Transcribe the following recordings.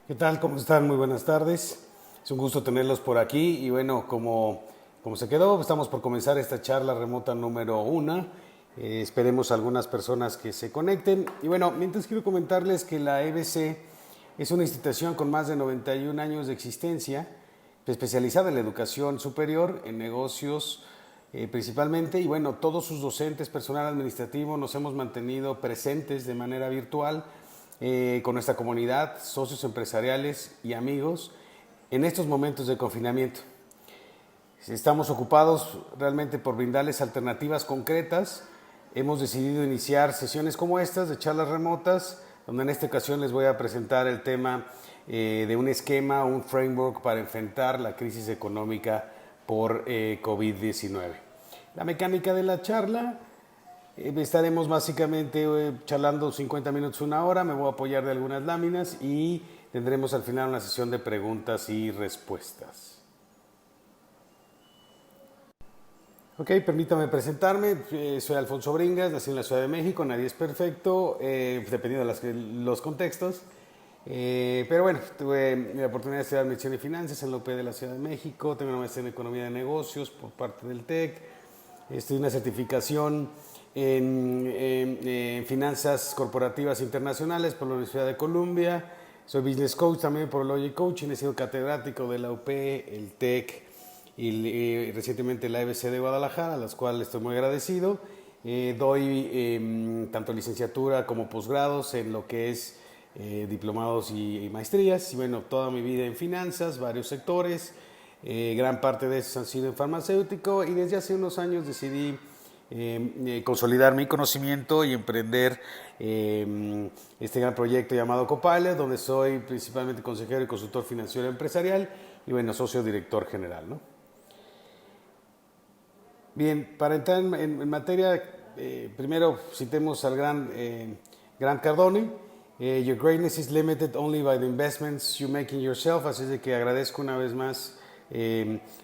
¿Qué tal? ¿Cómo están? Muy buenas tardes. Es un gusto tenerlos por aquí y bueno, como se quedó, estamos por comenzar esta charla remota número 1. Esperemos algunas personas que se conecten. Y bueno, mientras quiero comentarles que la EBC es una institución con más de 91 años de existencia, especializada en la educación superior, en negocios principalmente, y bueno, todos sus docentes, personal administrativo, nos hemos mantenido presentes de manera virtual con nuestra comunidad, socios empresariales y amigos en estos momentos de confinamiento. Estamos ocupados realmente por brindarles alternativas concretas. Hemos decidido iniciar sesiones como estas de charlas remotas, donde en esta ocasión les voy a presentar el tema de un esquema, un framework para enfrentar la crisis económica por COVID-19. La mecánica de la charla: estaremos básicamente charlando 50 minutos, una hora. Me voy a apoyar de algunas láminas y tendremos al final una sesión de preguntas y respuestas. Ok, permítame presentarme. Soy Alfonso Bringas, nací en la Ciudad de México. Nadie es perfecto, dependiendo de los contextos. Pero bueno, tuve la oportunidad de estudiar Administración y Finanzas en la UP de la Ciudad de México. Tengo una maestría en Economía de Negocios por parte del TEC. Estudié una certificación en Finanzas Corporativas Internacionales por la Universidad de Columbia. Soy Business Coach también por Logic Coaching. He sido catedrático de la UP, el TEC y recientemente la EBC de Guadalajara, a las cuales estoy muy agradecido. Doy tanto licenciatura como posgrados en lo que es diplomados y maestrías. Y bueno, toda mi vida en finanzas, varios sectores. Gran parte de esos han sido en farmacéutico, y desde hace unos años decidí consolidar mi conocimiento y emprender este gran proyecto llamado Copilot, donde soy principalmente consejero y consultor financiero empresarial y bueno, socio director general, ¿no? Bien, para entrar en materia, primero citemos al gran Cardone. Your greatness is limited only by the investments you make in yourself. Así es de que agradezco una vez más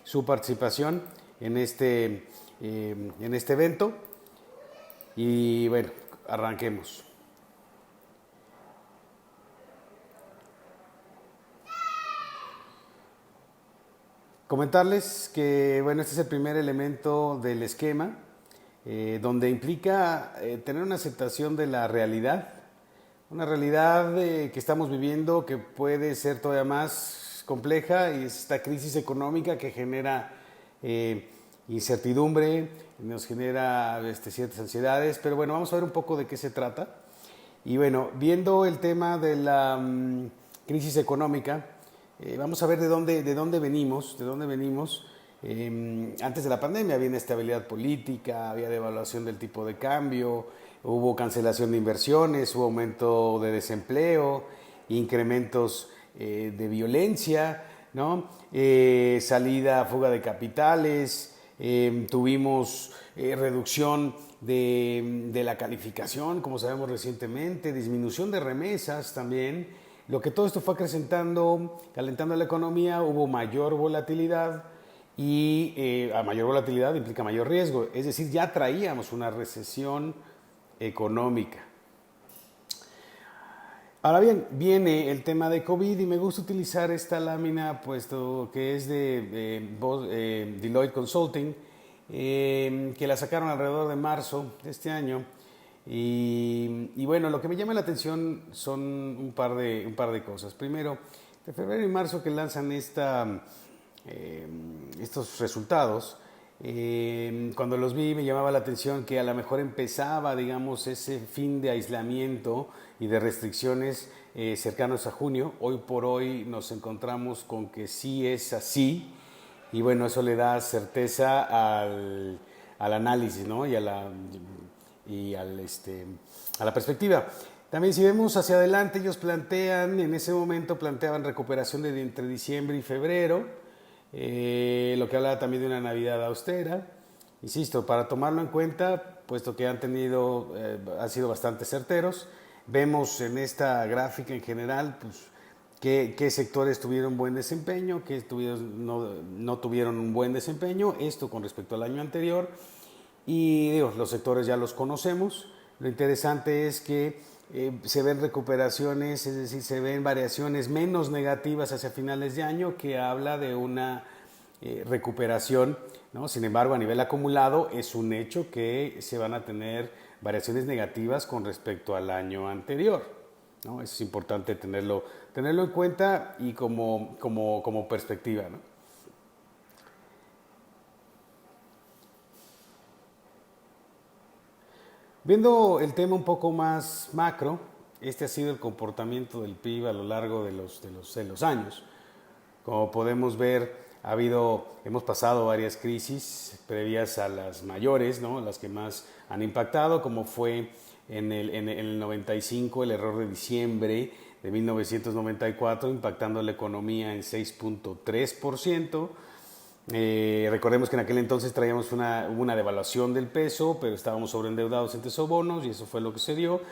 su participación en este evento. Y bueno, arranquemos. Comentarles que, bueno, este es el primer elemento del esquema, donde implica tener una aceptación de la realidad, una realidad que estamos viviendo, que puede ser todavía más compleja, y es esta crisis económica que genera incertidumbre, nos genera ciertas ansiedades, pero bueno, vamos a ver un poco de qué se trata. Y bueno, viendo el tema de la crisis económica, vamos a ver de dónde venimos. Antes de la pandemia había inestabilidad política, había devaluación del tipo de cambio, hubo cancelación de inversiones, hubo aumento de desempleo, incrementos de violencia, ¿no? Fuga de capitales, tuvimos reducción de la calificación, como sabemos recientemente, disminución de remesas también. Lo que todo esto fue acrecentando, calentando la economía, hubo mayor volatilidad, y a mayor volatilidad implica mayor riesgo. Es decir, ya traíamos una recesión económica. Ahora bien, viene el tema de COVID y me gusta utilizar esta lámina, puesto que es de Deloitte Consulting, que la sacaron alrededor de marzo de este año. Y bueno, lo que me llama la atención son un par de cosas. Primero, de febrero y marzo, que lanzan estos resultados, cuando los vi me llamaba la atención que a lo mejor empezaba, digamos, ese fin de aislamiento y de restricciones cercanos a junio. Hoy por hoy nos encontramos con que sí es así, y bueno, eso le da certeza al análisis, ¿no? A la perspectiva. También, si vemos hacia adelante, ellos en ese momento planteaban recuperación de entre diciembre y febrero, lo que hablaba también de una Navidad austera. Insisto, para tomarlo en cuenta, puesto que han sido bastante certeros. Vemos en esta gráfica en general, pues, qué sectores tuvieron buen desempeño, qué no tuvieron un buen desempeño, esto con respecto al año anterior. Y digo, los sectores ya los conocemos. Lo interesante es que se ven recuperaciones, es decir, se ven variaciones menos negativas hacia finales de año, que habla de una recuperación, ¿no? Sin embargo, a nivel acumulado es un hecho que se van a tener variaciones negativas con respecto al año anterior, ¿no? Eso es importante tenerlo en cuenta y como perspectiva, ¿no? Viendo el tema un poco más macro, este ha sido el comportamiento del PIB a lo largo de los años. Como podemos ver, hemos pasado varias crisis previas a las mayores, ¿no? Las que más han impactado, como fue en el 95, el error de diciembre de 1994, impactando la economía en 6.3%. Recordemos que en aquel entonces traíamos una devaluación del peso, pero estábamos sobreendeudados en tesobonos y eso fue lo que se dio.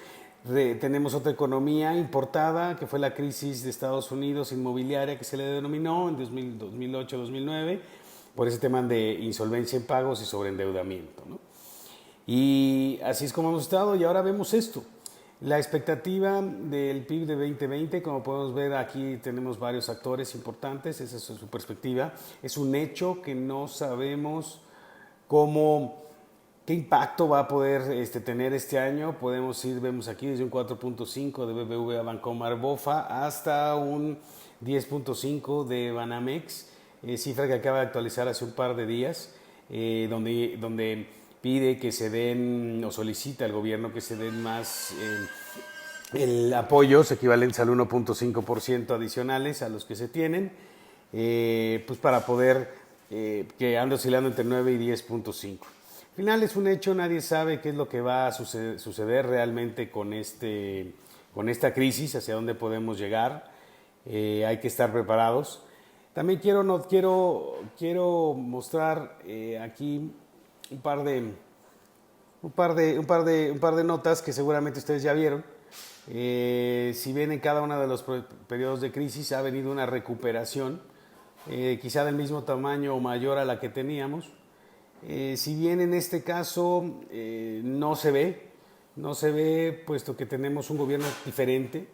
Tenemos otra economía importada, que fue la crisis de Estados Unidos inmobiliaria, que se le denominó en 2008-2009, por ese tema de insolvencia en pagos y sobreendeudamiento, ¿no? Y así es como hemos estado, y ahora vemos esto. La expectativa del PIB de 2020, como podemos ver aquí tenemos varios actores importantes, esa es su perspectiva. Es un hecho que no sabemos qué impacto va a poder tener este año. Vemos aquí desde un 4.5 de BBVA Bancomer Bofa hasta un 10.5 de Banamex, cifra que acaba de actualizar hace un par de días, donde pide que se den, o solicita al gobierno que se den más apoyos equivalentes al 1.5% adicionales a los que se tienen, pues para poder, que anda oscilando entre 9 y 10.5. Al final es un hecho, nadie sabe qué es lo que va a suceder realmente con esta crisis, hacia dónde podemos llegar. Hay que estar preparados. También quiero mostrar aquí un par de notas que seguramente ustedes ya vieron. Si bien en cada uno de los periodos de crisis ha venido una recuperación, quizá del mismo tamaño o mayor a la que teníamos. Si bien en este caso no se ve, puesto que tenemos un gobierno diferente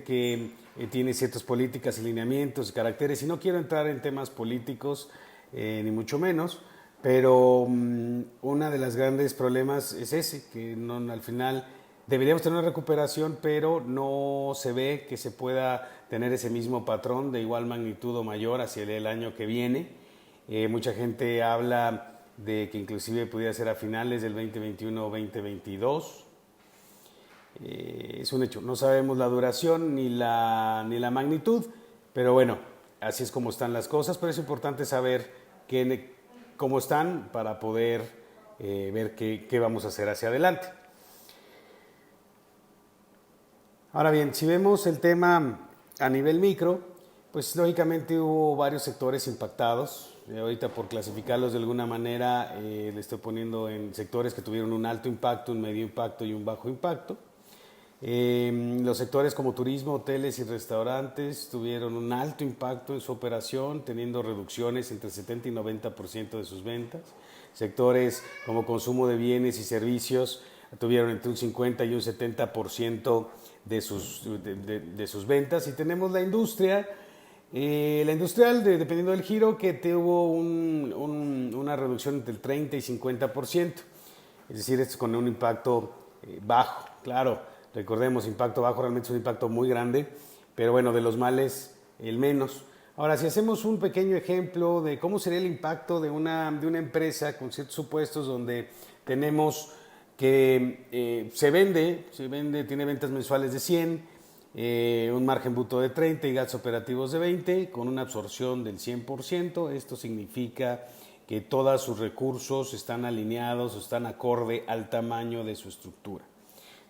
que tiene ciertas políticas y lineamientos y caracteres, y no quiero entrar en temas políticos ni mucho menos, pero uno de los grandes problemas es ese, que al final deberíamos tener una recuperación, pero no se ve que se pueda tener ese mismo patrón de igual magnitud o mayor hacia el año que viene. Mucha gente habla de que inclusive pudiera ser a finales del 2021 o 2022. Es un hecho, no sabemos la duración ni la magnitud, pero bueno, así es como están las cosas, pero es importante saber cómo están para poder ver qué vamos a hacer hacia adelante. Ahora bien, si vemos el tema a nivel micro, pues lógicamente hubo varios sectores impactados. Ahorita, por clasificarlos de alguna manera, le estoy poniendo en sectores que tuvieron un alto impacto, un medio impacto y un bajo impacto. Los sectores como turismo, hoteles y restaurantes tuvieron un alto impacto en su operación, teniendo reducciones entre 70 y 90% de sus ventas. Sectores como consumo de bienes y servicios tuvieron entre un 50 y un 70% de sus ventas. Y tenemos la industria, la industrial, dependiendo del giro, que tuvo una reducción entre el 30 y 50%. Es decir, esto con un impacto bajo. Claro, recordemos, impacto bajo realmente es un impacto muy grande, pero bueno, de los males, el menos. Ahora, si hacemos un pequeño ejemplo de cómo sería el impacto de una empresa con ciertos supuestos donde tenemos que se vende, tiene ventas mensuales de 100, un margen bruto de 30 y gastos operativos de 20, con una absorción del 100%. Esto significa que todos sus recursos están alineados o están acorde al tamaño de su estructura.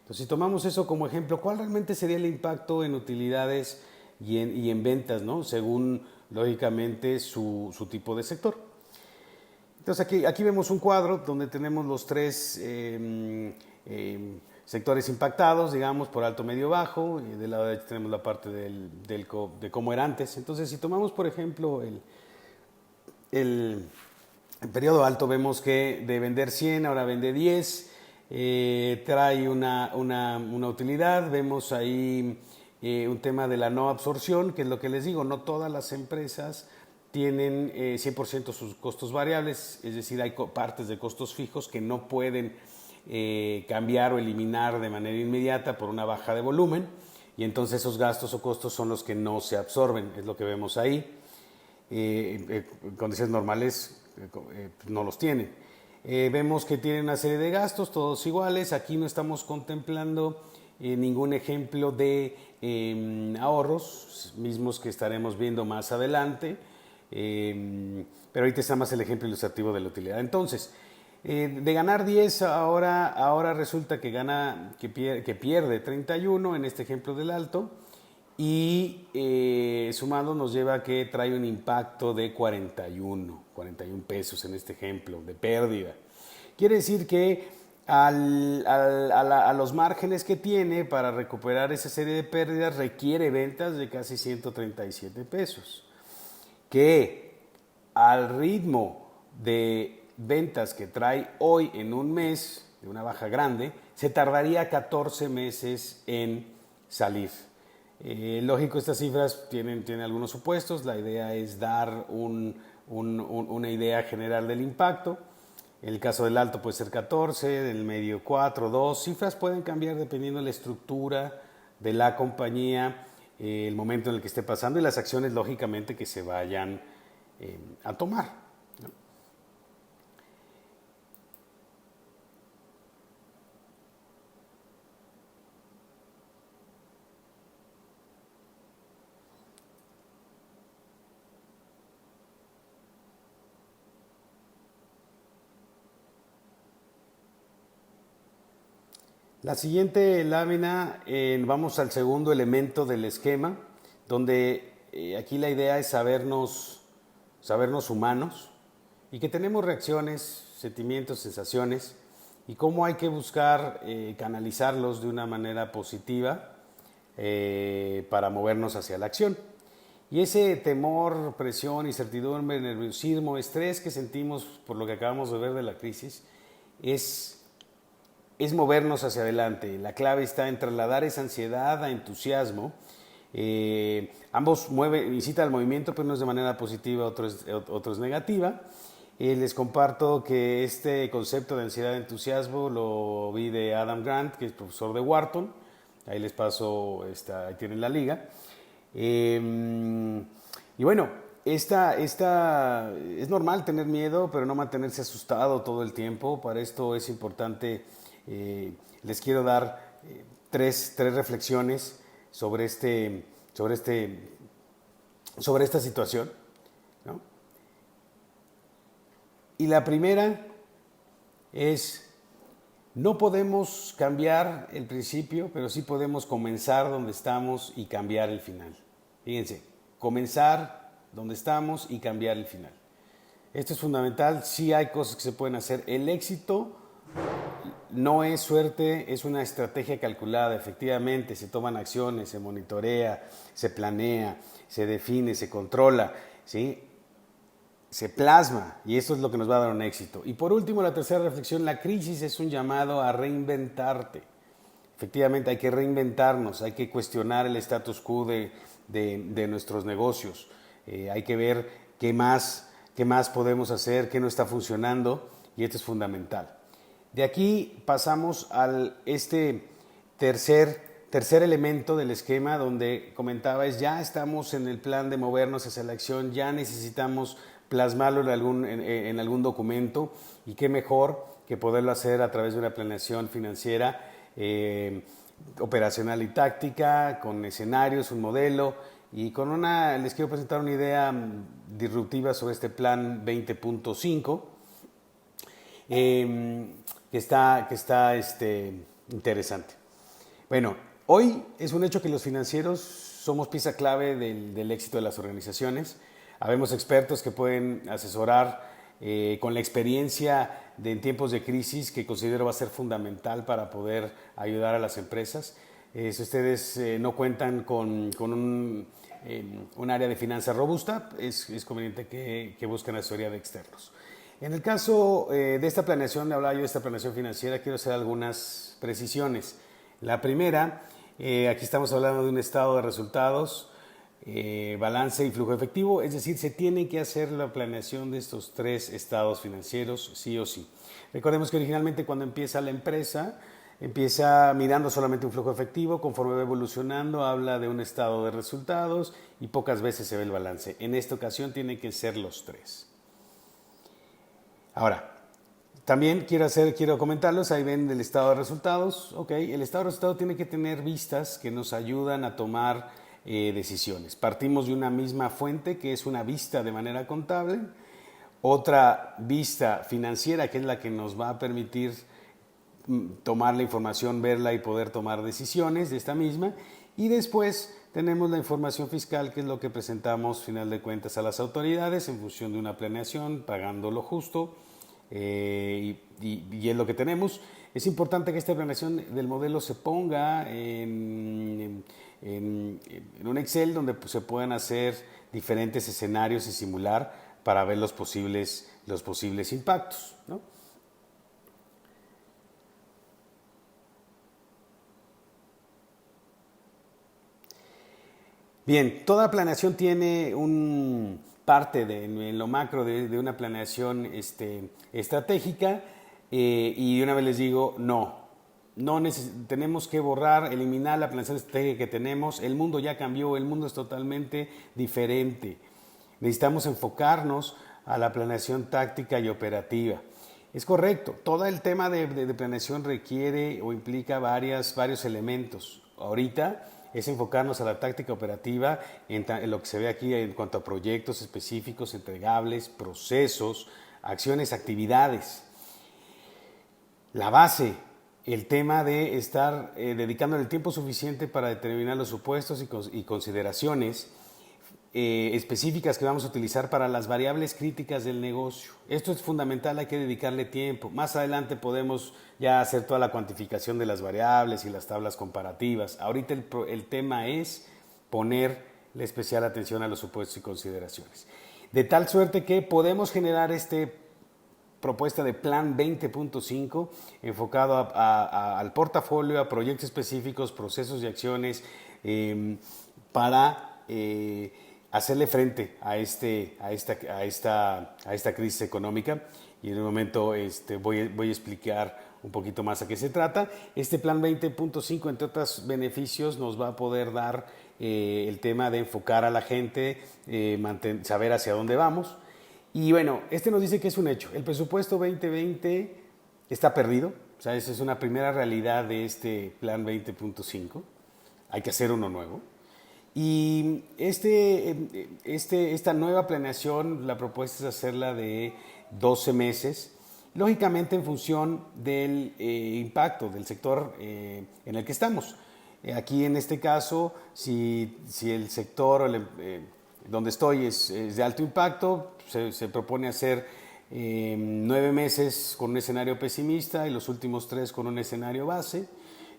Entonces, si tomamos eso como ejemplo, ¿cuál realmente sería el impacto en utilidades y en ventas, ¿no? Según, lógicamente, su tipo de sector? Entonces, aquí vemos un cuadro donde tenemos los tres sectores impactados, digamos, por alto, medio, bajo, y del lado derecho tenemos la parte de cómo era antes. Entonces, si tomamos, por ejemplo, el periodo alto, vemos que de vender 100 ahora vende 10, trae una utilidad. Vemos ahí un tema de la no absorción, que es lo que les digo, no todas las empresas tienen 100% sus costos variables, es decir, hay partes de costos fijos que no pueden cambiar o eliminar de manera inmediata por una baja de volumen, y entonces esos gastos o costos son los que no se absorben, es lo que vemos ahí. En condiciones normales no los tienen. Vemos que tienen una serie de gastos, todos iguales. Aquí no estamos contemplando ningún ejemplo de ahorros, mismos que estaremos viendo más adelante. Pero ahorita está más el ejemplo ilustrativo de la utilidad. Entonces, de ganar 10, ahora resulta que pierde 31 en este ejemplo del alto, y sumado nos lleva a que trae un impacto de 41 pesos en este ejemplo de pérdida. Quiere decir que a los márgenes que tiene para recuperar esa serie de pérdidas requiere ventas de casi 137 pesos, que al ritmo de ventas que trae hoy en un mes, de una baja grande, se tardaría 14 meses en salir. Lógico, estas cifras tienen algunos supuestos. La idea es dar una idea general del impacto. En el caso del alto puede ser 14, del medio 4, 2. Cifras pueden cambiar dependiendo de la estructura de la compañía, el momento en el que esté pasando y las acciones, lógicamente, que se vayan a tomar, ¿no? La siguiente lámina, vamos al segundo elemento del esquema, donde aquí la idea es sabernos humanos y que tenemos reacciones, sentimientos, sensaciones, y cómo hay que buscar canalizarlos de una manera positiva para movernos hacia la acción. Y ese temor, presión, incertidumbre, nerviosismo, estrés que sentimos por lo que acabamos de ver de la crisis es movernos hacia adelante. La clave está en trasladar esa ansiedad a entusiasmo. Ambos incitan al movimiento, pero uno es de manera positiva, otro es negativa. Les comparto que este concepto de ansiedad e entusiasmo lo vi de Adam Grant, que es profesor de Wharton. Ahí les paso, ahí tienen la liga. Y bueno, es normal tener miedo, pero no mantenerse asustado todo el tiempo. Para esto es importante. Les quiero dar tres reflexiones sobre esta situación, ¿no? Y la primera es: no podemos cambiar el principio, pero sí podemos comenzar donde estamos y cambiar el final. Fíjense, comenzar donde estamos y cambiar el final. Esto es fundamental. Sí hay cosas que se pueden hacer. El éxito no es suerte, es una estrategia calculada. Efectivamente, se toman acciones, se monitorea, se planea, se define, se controla, ¿sí? Se plasma, y esto es lo que nos va a dar un éxito. Y por último, la tercera reflexión: la crisis es un llamado a reinventarte. Efectivamente, hay que reinventarnos, hay que cuestionar el status quo de nuestros negocios. Hay que ver qué más podemos hacer, qué no está funcionando, y esto es fundamental. De aquí pasamos al tercer elemento del esquema, donde comentaba ya estamos en el plan de movernos hacia la acción, ya necesitamos plasmarlo en algún documento, y qué mejor que poderlo hacer a través de una planeación financiera, operacional y táctica, con escenarios, un modelo, y les quiero presentar una idea disruptiva sobre este plan 20.5. Que está interesante. Bueno, hoy es un hecho que los financieros somos pieza clave del éxito de las organizaciones. Habemos expertos que pueden asesorar con la experiencia en tiempos de crisis, que considero va a ser fundamental para poder ayudar a las empresas. Si ustedes no cuentan con un área de finanzas robusta, es conveniente que busquen asesoría de externos. En el caso de esta planeación, hablaba yo de esta planeación financiera, quiero hacer algunas precisiones. La primera, aquí estamos hablando de un estado de resultados, balance y flujo efectivo, es decir, se tiene que hacer la planeación de estos tres estados financieros sí o sí. Recordemos que originalmente cuando empieza la empresa, empieza mirando solamente un flujo efectivo, conforme va evolucionando habla de un estado de resultados y pocas veces se ve el balance. En esta ocasión tienen que ser los tres. Ahora, también quiero comentarlos, ahí ven el estado de resultados. Ok, el estado de resultados tiene que tener vistas que nos ayudan a tomar decisiones. Partimos de una misma fuente que es una vista de manera contable, otra vista financiera que es la que nos va a permitir tomar la información, verla y poder tomar decisiones de esta misma, y después tenemos la información fiscal, que es lo que presentamos final de cuentas a las autoridades en función de una planeación, pagando lo justo, y es lo que tenemos. Es importante que esta planeación del modelo se ponga en un Excel donde se puedan hacer diferentes escenarios y simular para ver los posibles impactos, ¿no? Bien, toda planeación tiene un parte en lo macro de una planeación estratégica, y de una vez les digo, no tenemos que borrar, eliminar la planeación estratégica que tenemos. El mundo ya cambió, el mundo es totalmente diferente. Necesitamos enfocarnos a la planeación táctica y operativa. Es correcto, todo el tema de planeación requiere o implica varios elementos. Ahorita es enfocarnos a la táctica operativa en lo que se ve aquí en cuanto a proyectos específicos, entregables, procesos, acciones, actividades. La base, el tema de estar dedicándole el tiempo suficiente para determinar los supuestos y consideraciones específicas que vamos a utilizar para las variables críticas del negocio. Esto es fundamental, hay que dedicarle tiempo. Más adelante podemos ya hacer toda la cuantificación de las variables y las tablas comparativas. Ahorita el tema es poner la especial atención a los supuestos y consideraciones. De tal suerte que podemos generar propuesta de plan 20.5 enfocado al portafolio, a proyectos específicos, procesos y acciones para hacerle frente a esta crisis económica. Y en un momento voy a explicar un poquito más a qué se trata. Este plan 20.5, entre otros beneficios, nos va a poder dar el tema de enfocar a la gente, saber hacia dónde vamos. Y bueno, nos dice que es un hecho. El presupuesto 2020 está perdido. O sea, esa es una primera realidad de este plan 20.5. Hay que hacer uno nuevo. Y esta nueva planeación, la propuesta es hacerla de 12 meses, lógicamente en función del impacto del sector en el que estamos. Aquí en este caso, si el sector donde estoy es de alto impacto, se propone hacer 9 meses con un escenario pesimista y los últimos 3 con un escenario base.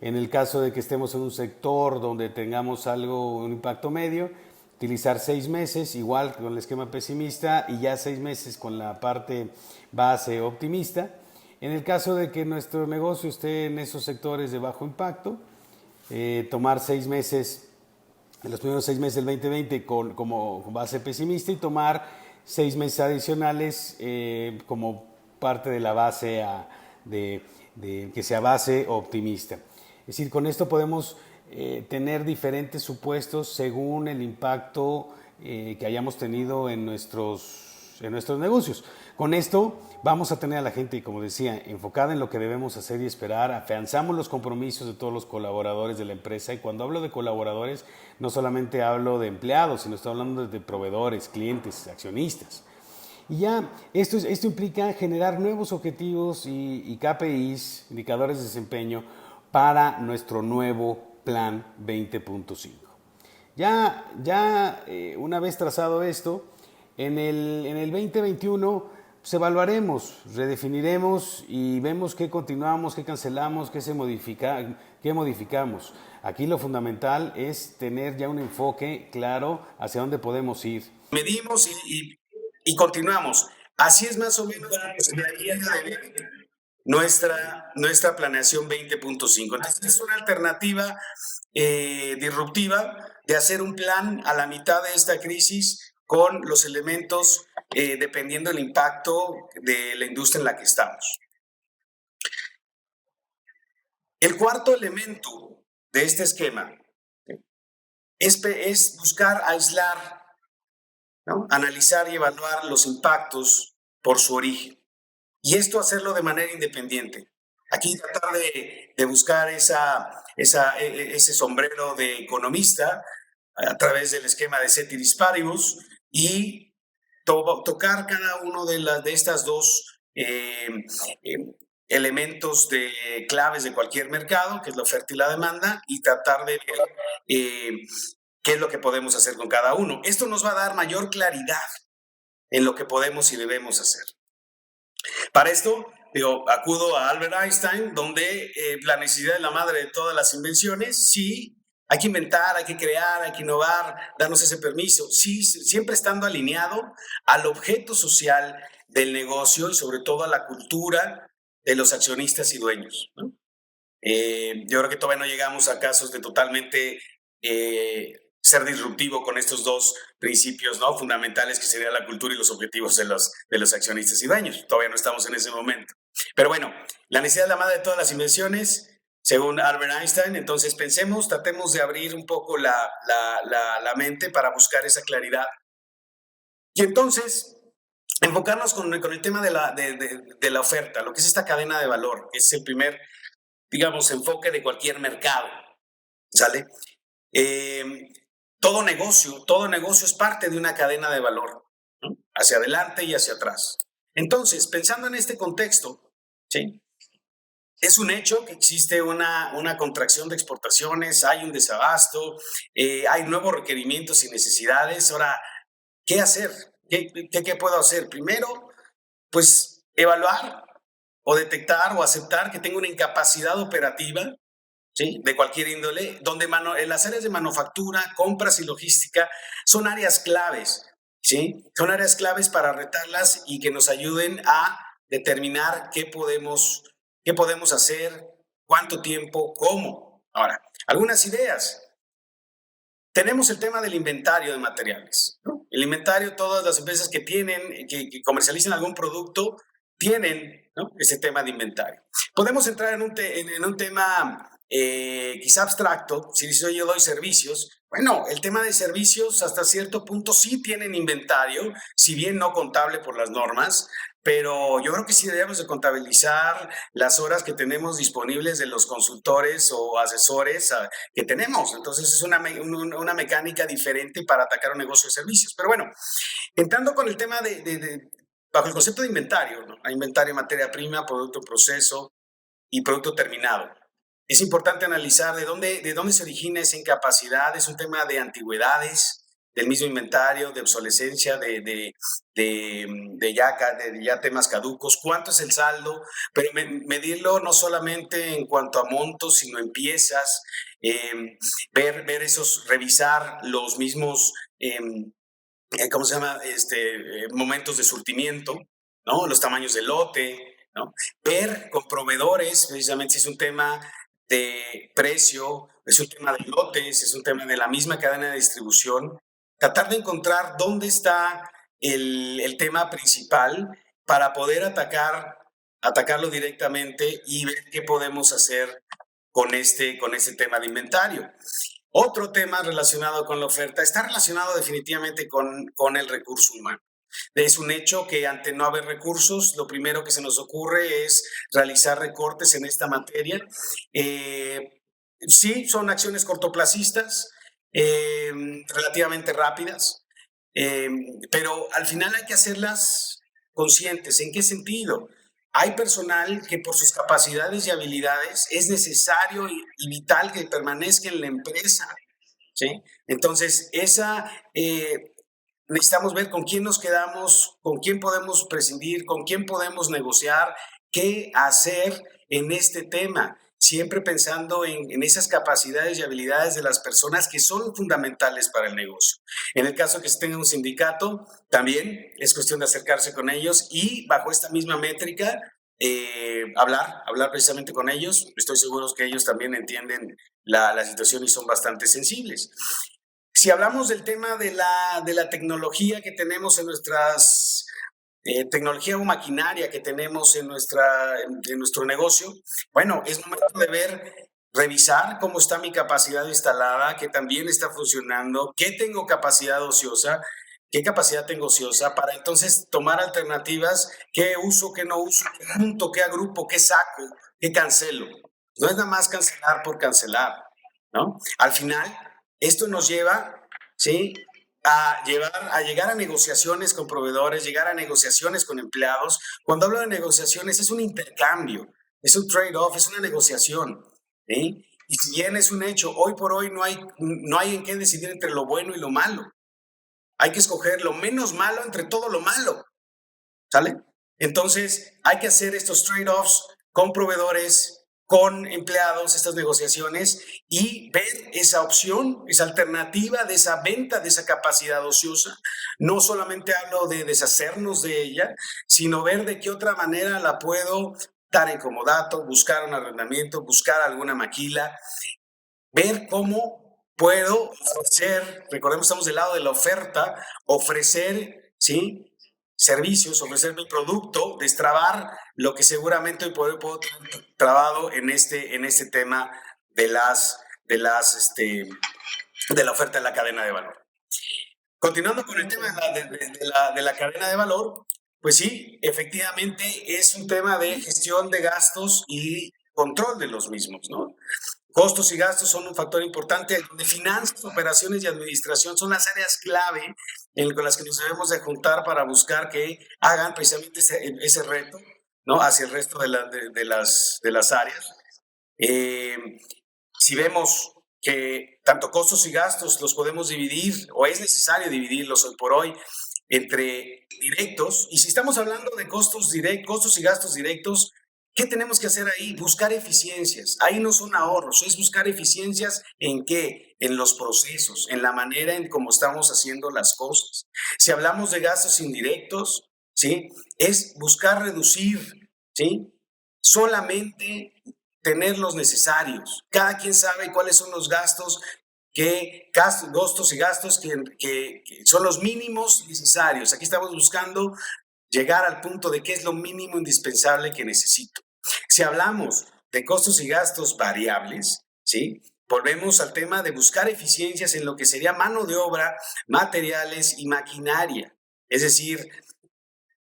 En el caso de que estemos en un sector donde tengamos un impacto medio, utilizar 6 meses, igual con el esquema pesimista, y ya 6 meses con la parte base optimista. En el caso de que nuestro negocio esté en esos sectores de bajo impacto, tomar 6 meses, en los primeros 6 meses del 2020 como base pesimista, y tomar 6 meses adicionales como parte de la base que sea base optimista. Es decir, con esto podemos tener diferentes supuestos según el impacto que hayamos tenido en nuestros negocios. Con esto vamos a tener a la gente, como decía, enfocada en lo que debemos hacer y esperar. Afianzamos los compromisos de todos los colaboradores de la empresa, y cuando hablo de colaboradores no solamente hablo de empleados, sino estoy hablando de proveedores, clientes, accionistas. Y ya esto implica generar nuevos objetivos y KPIs, indicadores de desempeño, para nuestro nuevo plan 20.5. Ya una vez trazado esto, en el 2021 pues evaluaremos, redefiniremos y vemos qué continuamos, qué cancelamos, qué modificamos. Aquí lo fundamental es tener ya un enfoque claro hacia dónde podemos ir. Medimos y continuamos. Así es más o menos como se debería de ver nuestra planeación 20.5. Entonces, es una alternativa disruptiva de hacer un plan a la mitad de esta crisis con los elementos dependiendo del impacto de la industria en la que estamos. El cuarto elemento de este esquema es buscar aislar, ¿no? Analizar y evaluar los impactos por su origen. Y esto hacerlo de manera independiente. Aquí tratar de buscar ese sombrero de economista a través del esquema de Ceteris Paribus y tocar cada uno de estas dos elementos claves de cualquier mercado, que es la oferta y la demanda, y tratar de ver qué es lo que podemos hacer con cada uno. Esto nos va a dar mayor claridad en lo que podemos y debemos hacer. Para esto, acudo a Albert Einstein, donde la necesidad es la madre de todas las invenciones. Sí, hay que inventar, hay que crear, hay que innovar, darnos ese permiso. Sí, siempre estando alineado al objeto social del negocio y sobre todo a la cultura de los accionistas y dueños, ¿no? Yo creo que todavía no llegamos a casos de totalmente ser disruptivo con estos dos principios, ¿no?, fundamentales, que serían la cultura y los objetivos de los accionistas y dueños. Todavía no estamos en ese momento. Pero bueno, la necesidad es la madre de todas las invenciones, según Albert Einstein. Entonces tratemos de abrir un poco la mente para buscar esa claridad. Y entonces, enfocarnos con el tema de la oferta, lo que es esta cadena de valor, que es el primer, digamos, enfoque de cualquier mercado, ¿sale? Todo negocio es parte de una cadena de valor, ¿no?, hacia adelante y hacia atrás. Entonces, pensando en este contexto, ¿sí?, es un hecho que existe una contracción de exportaciones, hay un desabasto, hay nuevos requerimientos y necesidades. Ahora, ¿qué hacer? ¿Qué puedo hacer? Primero, pues evaluar o detectar o aceptar que tengo una incapacidad operativa, ¿sí?, de cualquier índole, donde en las áreas de manufactura, compras y logística son áreas claves, ¿sí? Son áreas claves para retarlas y que nos ayuden a determinar qué podemos hacer, cuánto tiempo, cómo. Ahora, algunas ideas. Tenemos el tema del inventario de materiales, ¿no? El inventario, todas las empresas que comercializan algún producto, tienen, ¿no?, ese tema de inventario. Podemos entrar en un tema quizá abstracto. Si yo doy servicios, bueno, el tema de servicios hasta cierto punto sí tienen inventario, si bien no contable por las normas, pero yo creo que sí debemos de contabilizar las horas que tenemos disponibles de los consultores o asesores que tenemos. Entonces es una mecánica diferente para atacar un negocio de servicios. Pero bueno, entrando con el tema bajo el concepto de inventario, ¿no?, hay inventario de materia prima, producto, proceso y producto terminado. Es importante analizar de dónde se origina esa incapacidad. Es un tema de antigüedades del mismo inventario, de obsolescencia, de ya temas caducos. ¿Cuánto es el saldo? Pero medirlo no solamente en cuanto a montos, sino en piezas, revisar los mismos, ¿cómo se llama? Momentos de surtimiento, ¿no? Los tamaños del lote, ¿no? Ver con proveedores, precisamente, si es un tema de precio, es un tema de lotes, es un tema de la misma cadena de distribución. Tratar de encontrar dónde está el tema principal para poder atacarlo directamente y ver qué podemos hacer con este tema de inventario. Otro tema relacionado con la oferta está relacionado definitivamente con el recurso humano. Es un hecho que ante no haber recursos, lo primero que se nos ocurre es realizar recortes en esta materia. Sí, son acciones cortoplacistas, relativamente rápidas, pero al final hay que hacerlas conscientes. ¿En qué sentido? Hay personal que por sus capacidades y habilidades es necesario y vital que permanezca en la empresa, ¿sí? Entonces, necesitamos ver con quién nos quedamos, con quién podemos prescindir, con quién podemos negociar, qué hacer en este tema. siempre pensando en esas capacidades y habilidades de las personas que son fundamentales para el negocio. En el caso que se tenga un sindicato, también es cuestión de acercarse con ellos y bajo esta misma métrica, hablar precisamente con ellos. Estoy seguro que ellos también entienden la situación y son bastante sensibles. Si hablamos del tema de la tecnología que tenemos en nuestras tecnología o maquinaria que tenemos en nuestro negocio, bueno, es momento de revisar cómo está mi capacidad instalada, que también está funcionando, qué tengo capacidad ociosa, qué capacidad tengo ociosa, para entonces tomar alternativas, qué uso, qué no uso, qué junto, qué agrupo, qué saco, qué cancelo. No es nada más cancelar por cancelar, ¿no? Al final, esto nos lleva, ¿sí?, a llegar a negociaciones con proveedores, llegar a negociaciones con empleados. Cuando hablo de negociaciones, es un intercambio, es un trade-off, es una negociación. ¿Sí? Y si bien es un hecho, hoy por hoy no hay en qué decidir entre lo bueno y lo malo. Hay que escoger lo menos malo entre todo lo malo. ¿Sale? Entonces, hay que hacer estos trade-offs con proveedores, con empleados, estas negociaciones, y ver esa opción, esa alternativa de esa venta, de esa capacidad ociosa. No solamente hablo de deshacernos de ella, sino ver de qué otra manera la puedo dar en comodato, buscar un arrendamiento, buscar alguna maquila, ver cómo puedo ofrecer, recordemos, estamos del lado de la oferta, ofrecer, ¿sí?, servicios, ofrecer mi producto, destrabar lo que seguramente hoy puedo tener trabado en este tema de la oferta en la cadena de valor. Continuando con el tema de la cadena de valor, pues sí, efectivamente es un tema de gestión de gastos y control de los mismos, ¿no? Costos y gastos son un factor importante, donde finanzas, operaciones y administración son las áreas clave con las que nos debemos de juntar para buscar que hagan precisamente ese reto, ¿no?, hacia el resto de las áreas. Si vemos que tanto costos y gastos los podemos dividir, o es necesario dividirlos hoy por hoy, entre directos, y si estamos hablando de costos y gastos directos, ¿qué tenemos que hacer ahí? Buscar eficiencias. Ahí no son ahorros, es buscar eficiencias ¿en qué? En los procesos, en la manera en cómo estamos haciendo las cosas. Si hablamos de gastos indirectos, ¿sí?, es buscar reducir, ¿sí?, solamente tener los necesarios. Cada quien sabe cuáles son los gastos costos y gastos que son los mínimos necesarios. Aquí estamos buscando llegar al punto de qué es lo mínimo indispensable que necesito. Si hablamos de costos y gastos variables, ¿sí?, volvemos al tema de buscar eficiencias en lo que sería mano de obra, materiales y maquinaria. Es decir,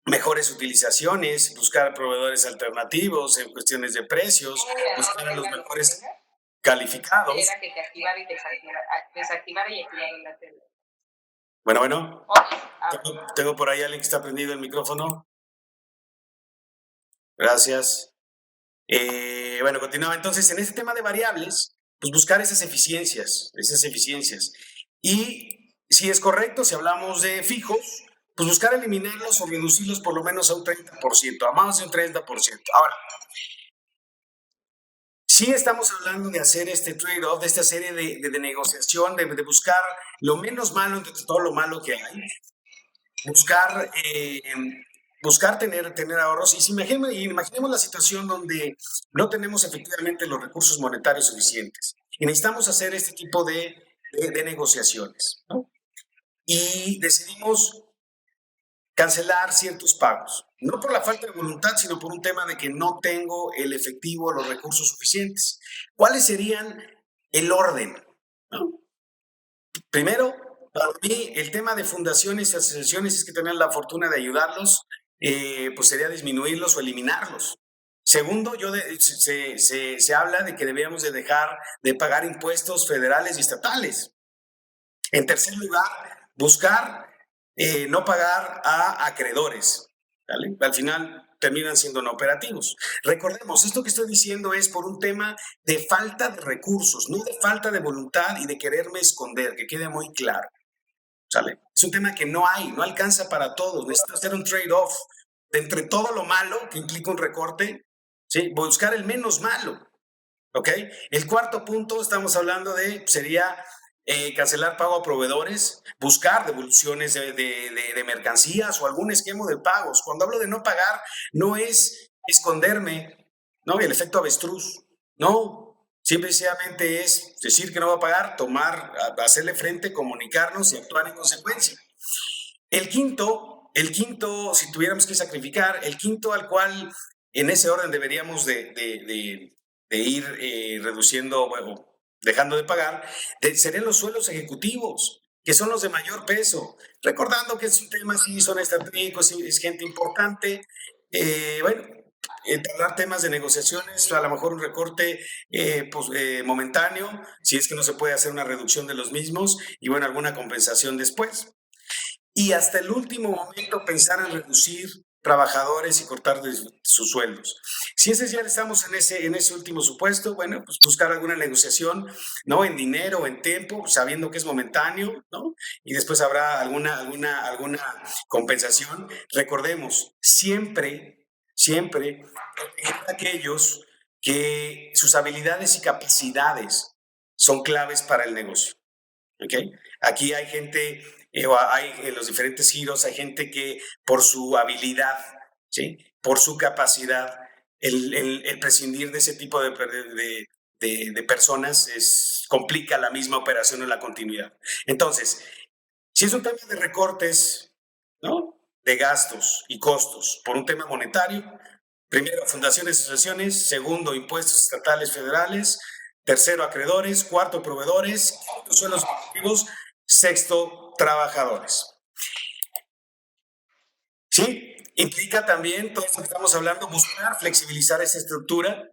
mejores utilizaciones, buscar proveedores alternativos en cuestiones de precios, buscar a los mejores calificados. Era que te activara y desactivara y activara la tele. Bueno. Okay. Tengo por ahí alguien que está prendido el micrófono. Gracias. Bueno, continuaba. Entonces, en este tema de variables, pues buscar esas eficiencias. Y si es correcto, si hablamos de fijos, pues buscar eliminarlos o reducirlos por lo menos a un 30%, a más de un 30%. Ahora, sí estamos hablando de hacer este trade-off, de esta serie de negociación, de buscar lo menos malo entre todo lo malo que hay, buscar tener ahorros. Y si imaginemos la situación donde no tenemos efectivamente los recursos monetarios suficientes y necesitamos hacer este tipo de negociaciones, ¿no? Y decidimos cancelar ciertos pagos, no por la falta de voluntad, sino por un tema de que no tengo el efectivo, los recursos suficientes. ¿Cuáles serían el orden? ¿No? Primero, para mí, el tema de fundaciones y asociaciones es que tener la fortuna de ayudarlos, pues sería disminuirlos o eliminarlos. Segundo, se habla de que deberíamos de dejar de pagar impuestos federales y estatales. En tercer lugar, buscar no pagar a acreedores, ¿vale? Al final terminan siendo no operativos. Recordemos, esto que estoy diciendo es por un tema de falta de recursos, no de falta de voluntad y de quererme esconder, que quede muy claro, ¿sale? Es un tema que no alcanza para todos. Necesito hacer un trade-off de entre todo lo malo que implica un recorte, ¿sí?, buscar el menos malo. ¿ok? El cuarto punto, estamos hablando sería cancelar pago a proveedores, buscar devoluciones de mercancías o algún esquema de pagos. Cuando hablo de no pagar, no es esconderme, ¿no? El efecto avestruz, no. Simplemente es decir que no va a pagar, hacerle frente, comunicarnos y actuar en consecuencia. El quinto, si tuviéramos que sacrificar, el quinto al cual en ese orden deberíamos de ir reduciendo, bueno, dejando de pagar, serían los sueldos ejecutivos, que son los de mayor peso. Recordando que es un tema, sí, son estratégicos, es gente importante. Bueno, entablar temas de negociaciones, a lo mejor un recorte momentáneo, si es que no se puede hacer una reducción de los mismos, y bueno, alguna compensación después. Y hasta el último momento pensar en reducir trabajadores y cortar sus sueldos. Si ese ya estamos en ese último supuesto, bueno, pues buscar alguna negociación, ¿no? En dinero, en tiempo, sabiendo que es momentáneo, ¿no? Y después habrá alguna compensación. Recordemos, siempre proteger a aquellos que sus habilidades y capacidades son claves para el negocio. ¿Okay? Aquí hay gente, hay en los diferentes giros, hay gente que por su habilidad, ¿sí? Por su capacidad, el prescindir de ese tipo de personas complica la misma operación en la continuidad. Entonces, si es un tema de recortes, ¿no? De gastos y costos por un tema monetario, primero, fundaciones y asociaciones, segundo, impuestos estatales federales, tercero, acreedores, cuarto, proveedores, quinto, sueldos ejecutivos, sexto, trabajadores. ¿Sí? Implica también, todo esto que estamos hablando, buscar flexibilizar esa estructura,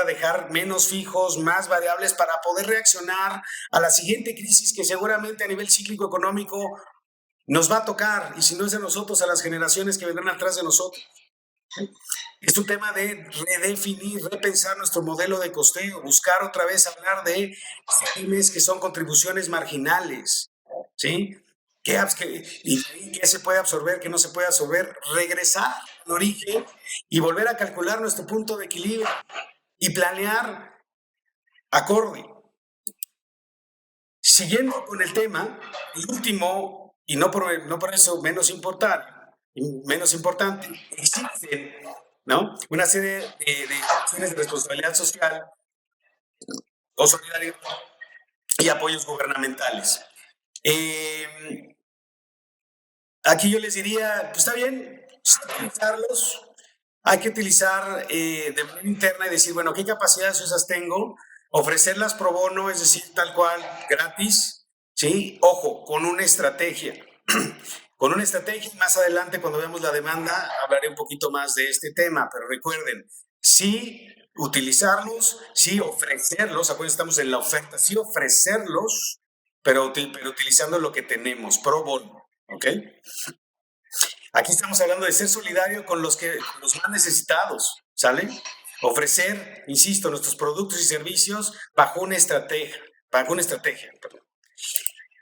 dejar menos fijos, más variables para poder reaccionar a la siguiente crisis que seguramente a nivel cíclico económico nos va a tocar, y si no es de nosotros, a las generaciones que vendrán atrás de nosotros. Es un tema de redefinir, repensar nuestro modelo de costeo, buscar otra vez hablar de CIMES que son contribuciones marginales, ¿sí? ¿Qué se puede absorber, qué no se puede absorber? Regresar al origen y volver a calcular nuestro punto de equilibrio y planear acorde. Siguiendo con el tema, el último, y no por eso menos importante, existen, ¿no? Una serie de acciones de responsabilidad social o solidaridad y apoyos gubernamentales. Aquí yo les diría, pues está bien, utilizarlos, hay que utilizar de manera interna y decir, bueno, ¿qué capacidades esas tengo? Ofrecerlas pro bono, es decir, tal cual, gratis, ¿sí? Ojo, con una estrategia. Con una estrategia, más adelante cuando veamos la demanda hablaré un poquito más de este tema, pero recuerden, sí utilizarlos, sí ofrecerlos, acuérdense, estamos en la oferta, sí ofrecerlos, pero utilizando lo que tenemos, pro bono, ¿ok? Aquí estamos hablando de ser solidario con los más necesitados, ¿sale? Ofrecer, insisto, nuestros productos y servicios bajo una estrategia, perdón.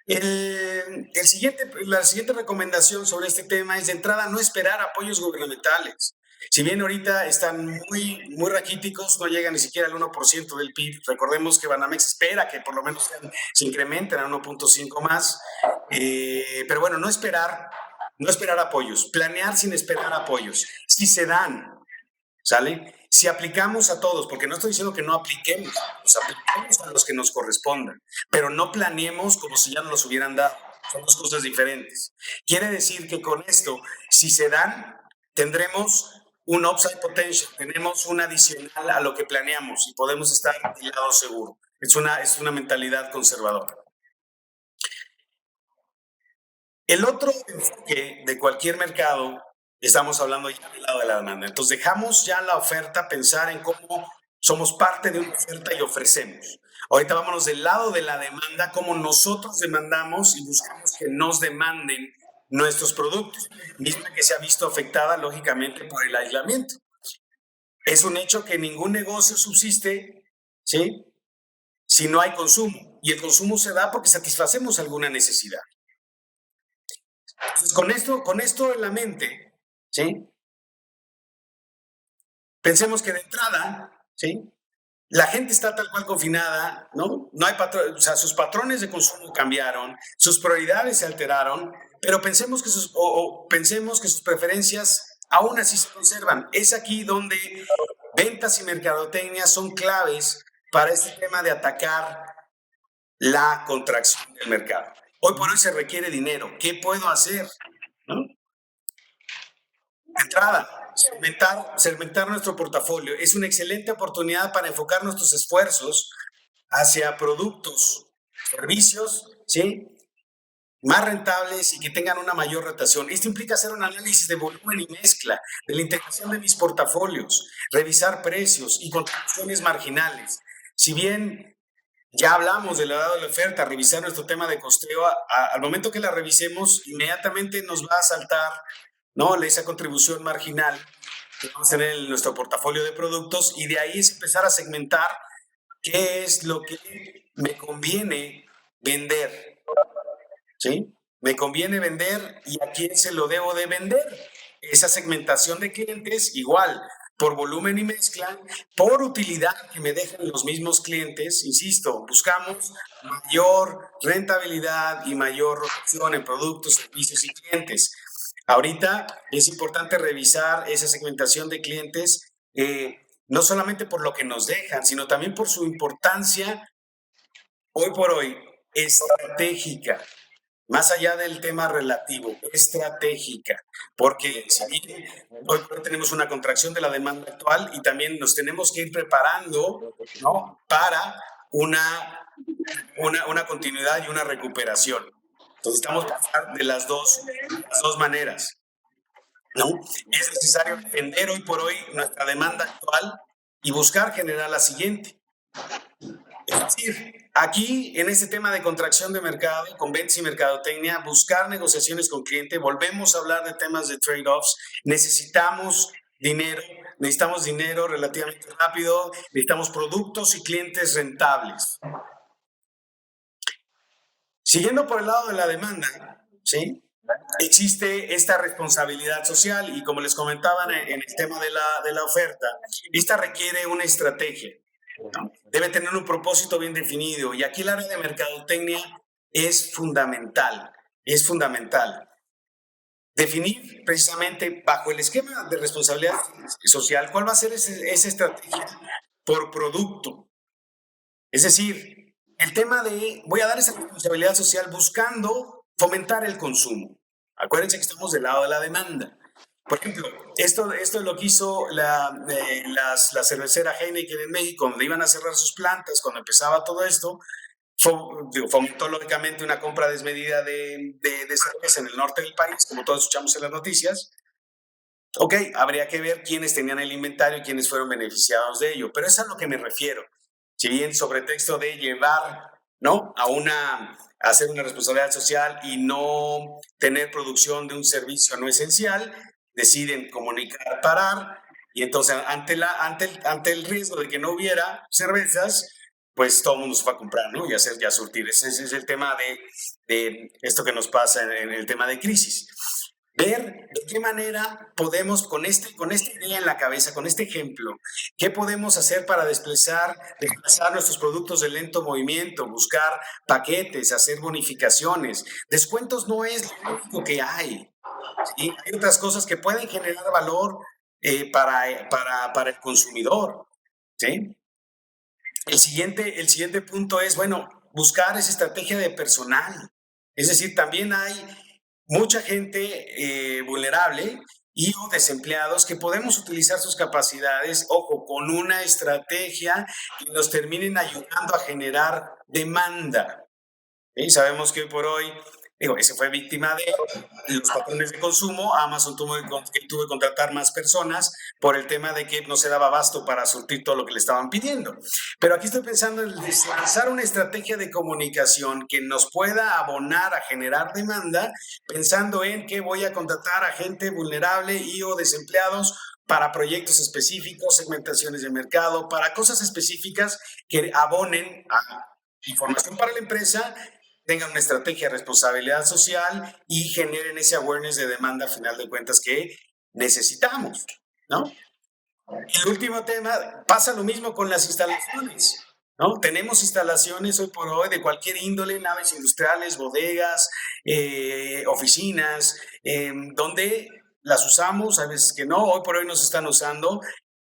La siguiente recomendación sobre este tema es de entrada no esperar apoyos gubernamentales. Si bien ahorita están muy raquíticos, no llegan ni siquiera al 1% del PIB, recordemos que Banamex espera que por lo menos se incrementen a 1.5 más, pero bueno, no esperar apoyos, planear sin esperar apoyos. Si se dan, ¿sale? Si aplicamos a todos, porque no estoy diciendo que no apliquemos, los aplicamos a los que nos correspondan, pero no planeemos como si ya nos los hubieran dado. Son dos cosas diferentes. Quiere decir que con esto, si se dan, tendremos un upside potential, tenemos un adicional a lo que planeamos y podemos estar del lado seguro. Es una mentalidad conservadora. El otro enfoque de cualquier mercado, estamos hablando ya del lado de la demanda. Entonces dejamos ya la oferta, pensar en cómo somos parte de una oferta y ofrecemos. Ahorita vámonos del lado de la demanda, cómo nosotros demandamos y buscamos que nos demanden nuestros productos, misma que se ha visto afectada lógicamente por el aislamiento. Es un hecho que ningún negocio subsiste, ¿sí? Si no hay consumo. Y el consumo se da porque satisfacemos alguna necesidad. Entonces, con esto en la mente, ¿sí? Pensemos que de entrada, ¿sí? la gente está tal cual confinada, ¿no? No hay o sea, sus patrones de consumo cambiaron, sus prioridades se alteraron, pero pensemos que pensemos que sus preferencias aún así se conservan. Es aquí donde ventas y mercadotecnia son claves para este tema de atacar la contracción del mercado. Hoy por hoy se requiere dinero. ¿Qué puedo hacer? ¿No? De entrada, segmentar nuestro portafolio es una excelente oportunidad para enfocar nuestros esfuerzos hacia productos, servicios, ¿sí? Más rentables y que tengan una mayor rotación. Esto implica hacer un análisis de volumen y mezcla, de la integración de mis portafolios, revisar precios y contribuciones marginales. Si bien ya hablamos del lado de la oferta, revisar nuestro tema de costeo, al momento que la revisemos, inmediatamente nos va a saltar, ¿no?, esa contribución marginal que vamos a tener en nuestro portafolio de productos, y de ahí es empezar a segmentar qué es lo que me conviene vender, ¿sí? Me conviene vender y a quién se lo debo de vender. Esa segmentación de clientes, igual, por volumen y mezcla, por utilidad que me dejan los mismos clientes. Insisto, buscamos mayor rentabilidad y mayor rotación en productos, servicios y clientes. Ahorita es importante revisar esa segmentación de clientes, no solamente por lo que nos dejan, sino también por su importancia hoy por hoy estratégica. Más allá del tema relativo, estratégica, porque si bien hoy tenemos una contracción de la demanda actual y también nos tenemos que ir preparando, ¿no?, para una continuidad y una recuperación. Entonces estamos pasando de las dos maneras, ¿no? Es necesario defender hoy por hoy nuestra demanda actual y buscar generar la siguiente. Es decir, aquí en este tema de contracción de mercado, con ventas y mercadotecnia, buscar negociaciones con cliente, volvemos a hablar de temas de trade-offs, necesitamos dinero relativamente rápido, necesitamos productos y clientes rentables. Siguiendo por el lado de la demanda, ¿sí?, existe esta responsabilidad social y, como les comentaba en el tema de la oferta, esta requiere una estrategia, ¿no? Debe tener un propósito bien definido, y aquí el área de mercadotecnia es fundamental, definir precisamente bajo el esquema de responsabilidad social cuál va a ser esa estrategia por producto. Es decir, el tema de voy a dar esa responsabilidad social buscando fomentar el consumo. Acuérdense que estamos del lado de la demanda. Por ejemplo, esto es lo que hizo la cervecera Heineken en México, donde iban a cerrar sus plantas cuando empezaba todo esto. Fomentó lógicamente una compra desmedida de cerveza en el norte del país, como todos escuchamos en las noticias. Ok, habría que ver quiénes tenían el inventario y quiénes fueron beneficiados de ello, pero es a lo que me refiero. Si bien sobre texto de llevar, ¿no?, a hacer una responsabilidad social y no tener producción de un servicio no esencial, deciden comunicar parar, y entonces ante el riesgo de que no hubiera cervezas, pues todo el mundo se va a comprar, ¿no?, y a surtir. Ese es el tema de esto que nos pasa en el tema de crisis. Ver de qué manera podemos, con esta idea en la cabeza, con este ejemplo, qué podemos hacer para desplazar nuestros productos de lento movimiento, buscar paquetes, hacer bonificaciones. Descuentos no es lo único que hay, ¿sí? Hay otras cosas que pueden generar valor para el consumidor, ¿sí? El siguiente punto es, bueno, buscar esa estrategia de personal. Es decir, también hay mucha gente vulnerable y o desempleados que podemos utilizar sus capacidades, ojo, con una estrategia que nos terminen ayudando a generar demanda. ¿Sí? Sabemos que hoy por hoy, ese fue víctima de los patrones de consumo. Amazon tuvo que contratar más personas por el tema de que no se daba abasto para surtir todo lo que le estaban pidiendo. Pero aquí estoy pensando en lanzar una estrategia de comunicación que nos pueda abonar a generar demanda, pensando en que voy a contratar a gente vulnerable y o desempleados para proyectos específicos, segmentaciones de mercado, para cosas específicas que abonen a información para la empresa, tengan una estrategia de responsabilidad social y generen ese awareness de demanda, a final de cuentas, que necesitamos, ¿no? El último tema, pasa lo mismo con las instalaciones, ¿no? Tenemos instalaciones hoy por hoy de cualquier índole, naves industriales, bodegas, oficinas, donde las usamos, a veces que no, hoy por hoy nos están usando.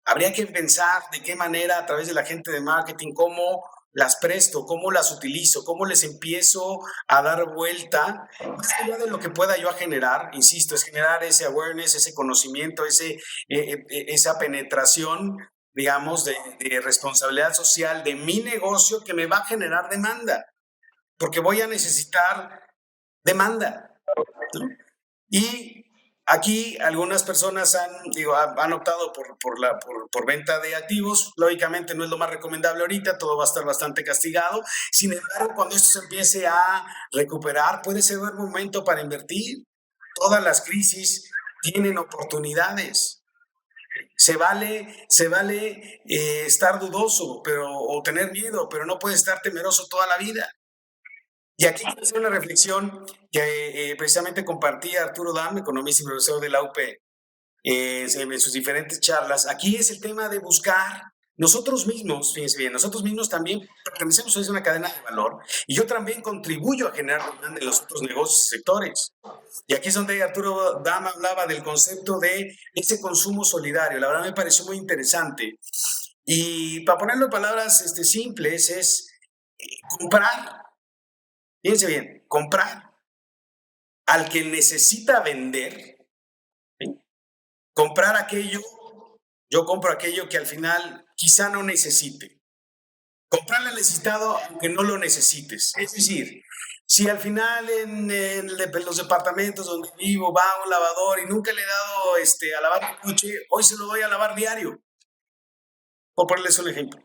Habría que pensar de qué manera a través de la gente de marketing, cómo las presto, cómo las utilizo, cómo les empiezo a dar vuelta, más allá de lo que pueda yo a generar, insisto, es generar ese awareness, ese conocimiento, esa penetración, digamos, de responsabilidad social de mi negocio que me va a generar demanda, porque voy a necesitar demanda, ¿no? Y aquí algunas personas han optado por venta de activos. Lógicamente no es lo más recomendable ahorita, todo va a estar bastante castigado. Sin embargo, cuando esto se empiece a recuperar, puede ser un momento para invertir. Todas las crisis tienen oportunidades. Se vale estar dudoso o tener miedo, pero no puede estar temeroso toda la vida. Y aquí quiero hacer una reflexión que precisamente compartía Arturo Dam, economista y profesor de la UP, en sus diferentes charlas. Aquí es el tema de buscar nosotros mismos, fíjense bien, nosotros mismos también pertenecemos a una cadena de valor y yo también contribuyo a generar demanda en los otros negocios y sectores. Y aquí es donde Arturo Dam hablaba del concepto de ese consumo solidario. La verdad me pareció muy interesante. Y para ponerlo en palabras simples es comprar. Fíjense bien, comprar al que necesita vender, ¿sí? Comprar aquello, yo compro aquello que al final quizá no necesite. Comprarle al necesitado aunque no lo necesites. Es decir, si al final en los departamentos donde vivo va un lavador y nunca le he dado a lavar el coche, hoy se lo doy a lavar diario. Por ponerles un ejemplo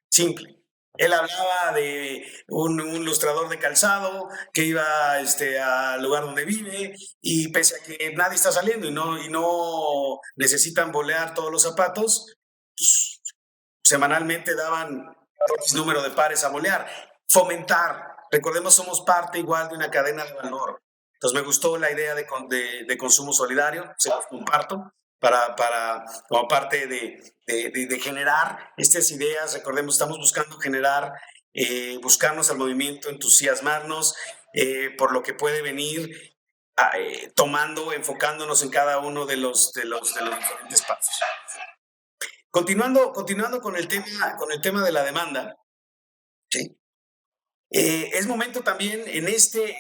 simple. Él hablaba de un ilustrador de calzado que iba al lugar donde vive y pese a que nadie está saliendo y no necesitan bolear todos los zapatos, pues, semanalmente daban X número de pares a bolear. Fomentar. Recordemos, somos parte igual de una cadena de valor. Entonces me gustó la idea de consumo solidario, se los comparto como parte de generar estas ideas. Recordemos, estamos buscando generar, buscarnos al movimiento, entusiasmarnos por lo que puede venir, tomando, enfocándonos en cada uno de los diferentes pasos. Continuando con el tema de la demanda, ¿sí? Es momento también en este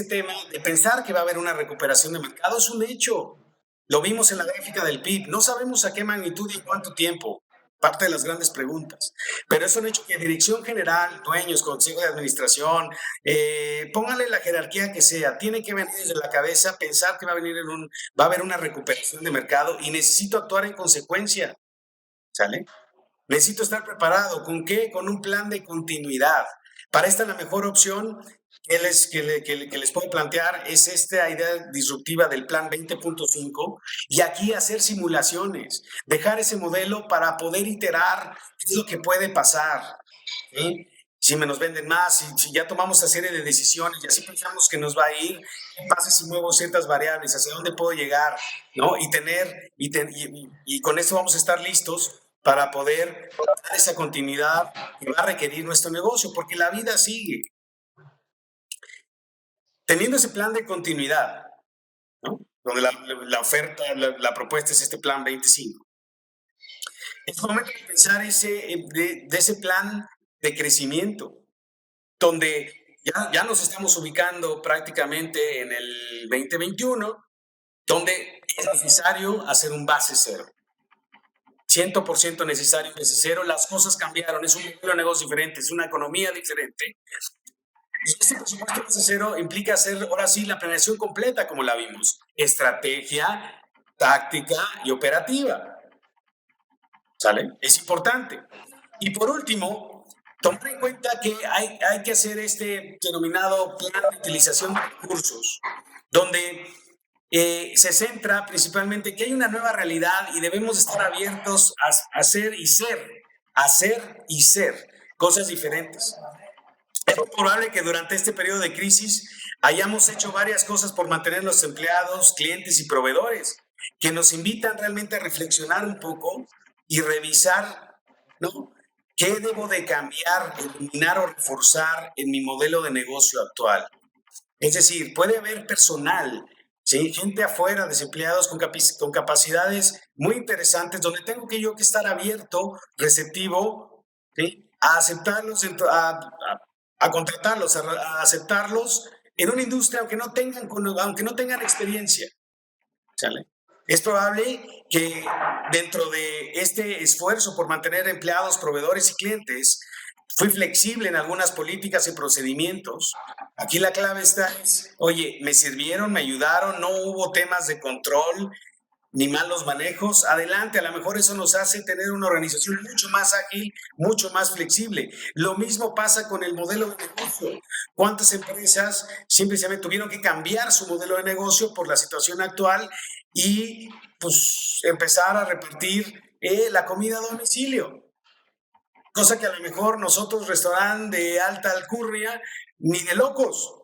tema de pensar que va a haber una recuperación de mercado. Es un hecho. Lo vimos en la gráfica del PIB. No sabemos a qué magnitud y en cuánto tiempo. Parte de las grandes preguntas. Pero es un hecho que dirección general, dueños, consejo de administración, póngale la jerarquía que sea, tiene que venir desde la cabeza, pensar que va a haber una recuperación de mercado y necesito actuar en consecuencia. ¿Sale? Necesito estar preparado. ¿Con qué? Con un plan de continuidad. Para esta la mejor opción que les puedo plantear es esta idea disruptiva del plan 20.5 y aquí hacer simulaciones, dejar ese modelo para poder iterar qué es lo que puede pasar, ¿sí? Si me nos venden más, si ya tomamos esta serie de decisiones y así pensamos que nos va a ir, ¿qué pasa si muevo ciertas variables? ¿Hacia dónde puedo llegar? ¿No? Y con esto vamos a estar listos para poder dar esa continuidad que va a requerir nuestro negocio, porque la vida sigue. Teniendo ese plan de continuidad, ¿no? Donde la oferta, la propuesta es este plan 25. Es momento de pensar de ese plan de crecimiento, donde ya nos estamos ubicando prácticamente en el 2021, donde es necesario hacer un base cero. 100% necesario base cero. Las cosas cambiaron, es un modelo de negocio diferente, es una economía diferente. Este presupuesto base cero implica hacer ahora sí la planeación completa como la vimos. Estrategia, táctica y operativa. ¿Sale? Es importante. Y por último, tomar en cuenta que hay que hacer este denominado plan de utilización de recursos, donde se centra principalmente que hay una nueva realidad y debemos estar abiertos a hacer y ser cosas diferentes. Es probable que durante este periodo de crisis hayamos hecho varias cosas por mantener los empleados, clientes y proveedores. que nos invitan realmente a reflexionar un poco y revisar, ¿no? ¿Qué debo de cambiar, eliminar o reforzar en mi modelo de negocio actual? Es decir, puede haber personal, ¿sí? Gente afuera, desempleados con capacidades muy interesantes, donde tengo que yo que estar abierto, receptivo, ¿sí? A aceptarlos, a contratarlos, a aceptarlos en una industria aunque no tengan experiencia. ¿Sale? Es probable que dentro de este esfuerzo por mantener empleados, proveedores y clientes, fui flexible en algunas políticas y procedimientos. Aquí la clave está, oye, me sirvieron, me ayudaron, no hubo temas de control ni malos manejos. Adelante, a lo mejor eso nos hace tener una organización mucho más ágil, mucho más flexible. Lo mismo pasa con el modelo de negocio. ¿Cuántas empresas simplemente tuvieron que cambiar su modelo de negocio por la situación actual y pues empezar a repartir la comida a domicilio? Cosa que a lo mejor nosotros, restaurante de alta alcurnia, ni de locos.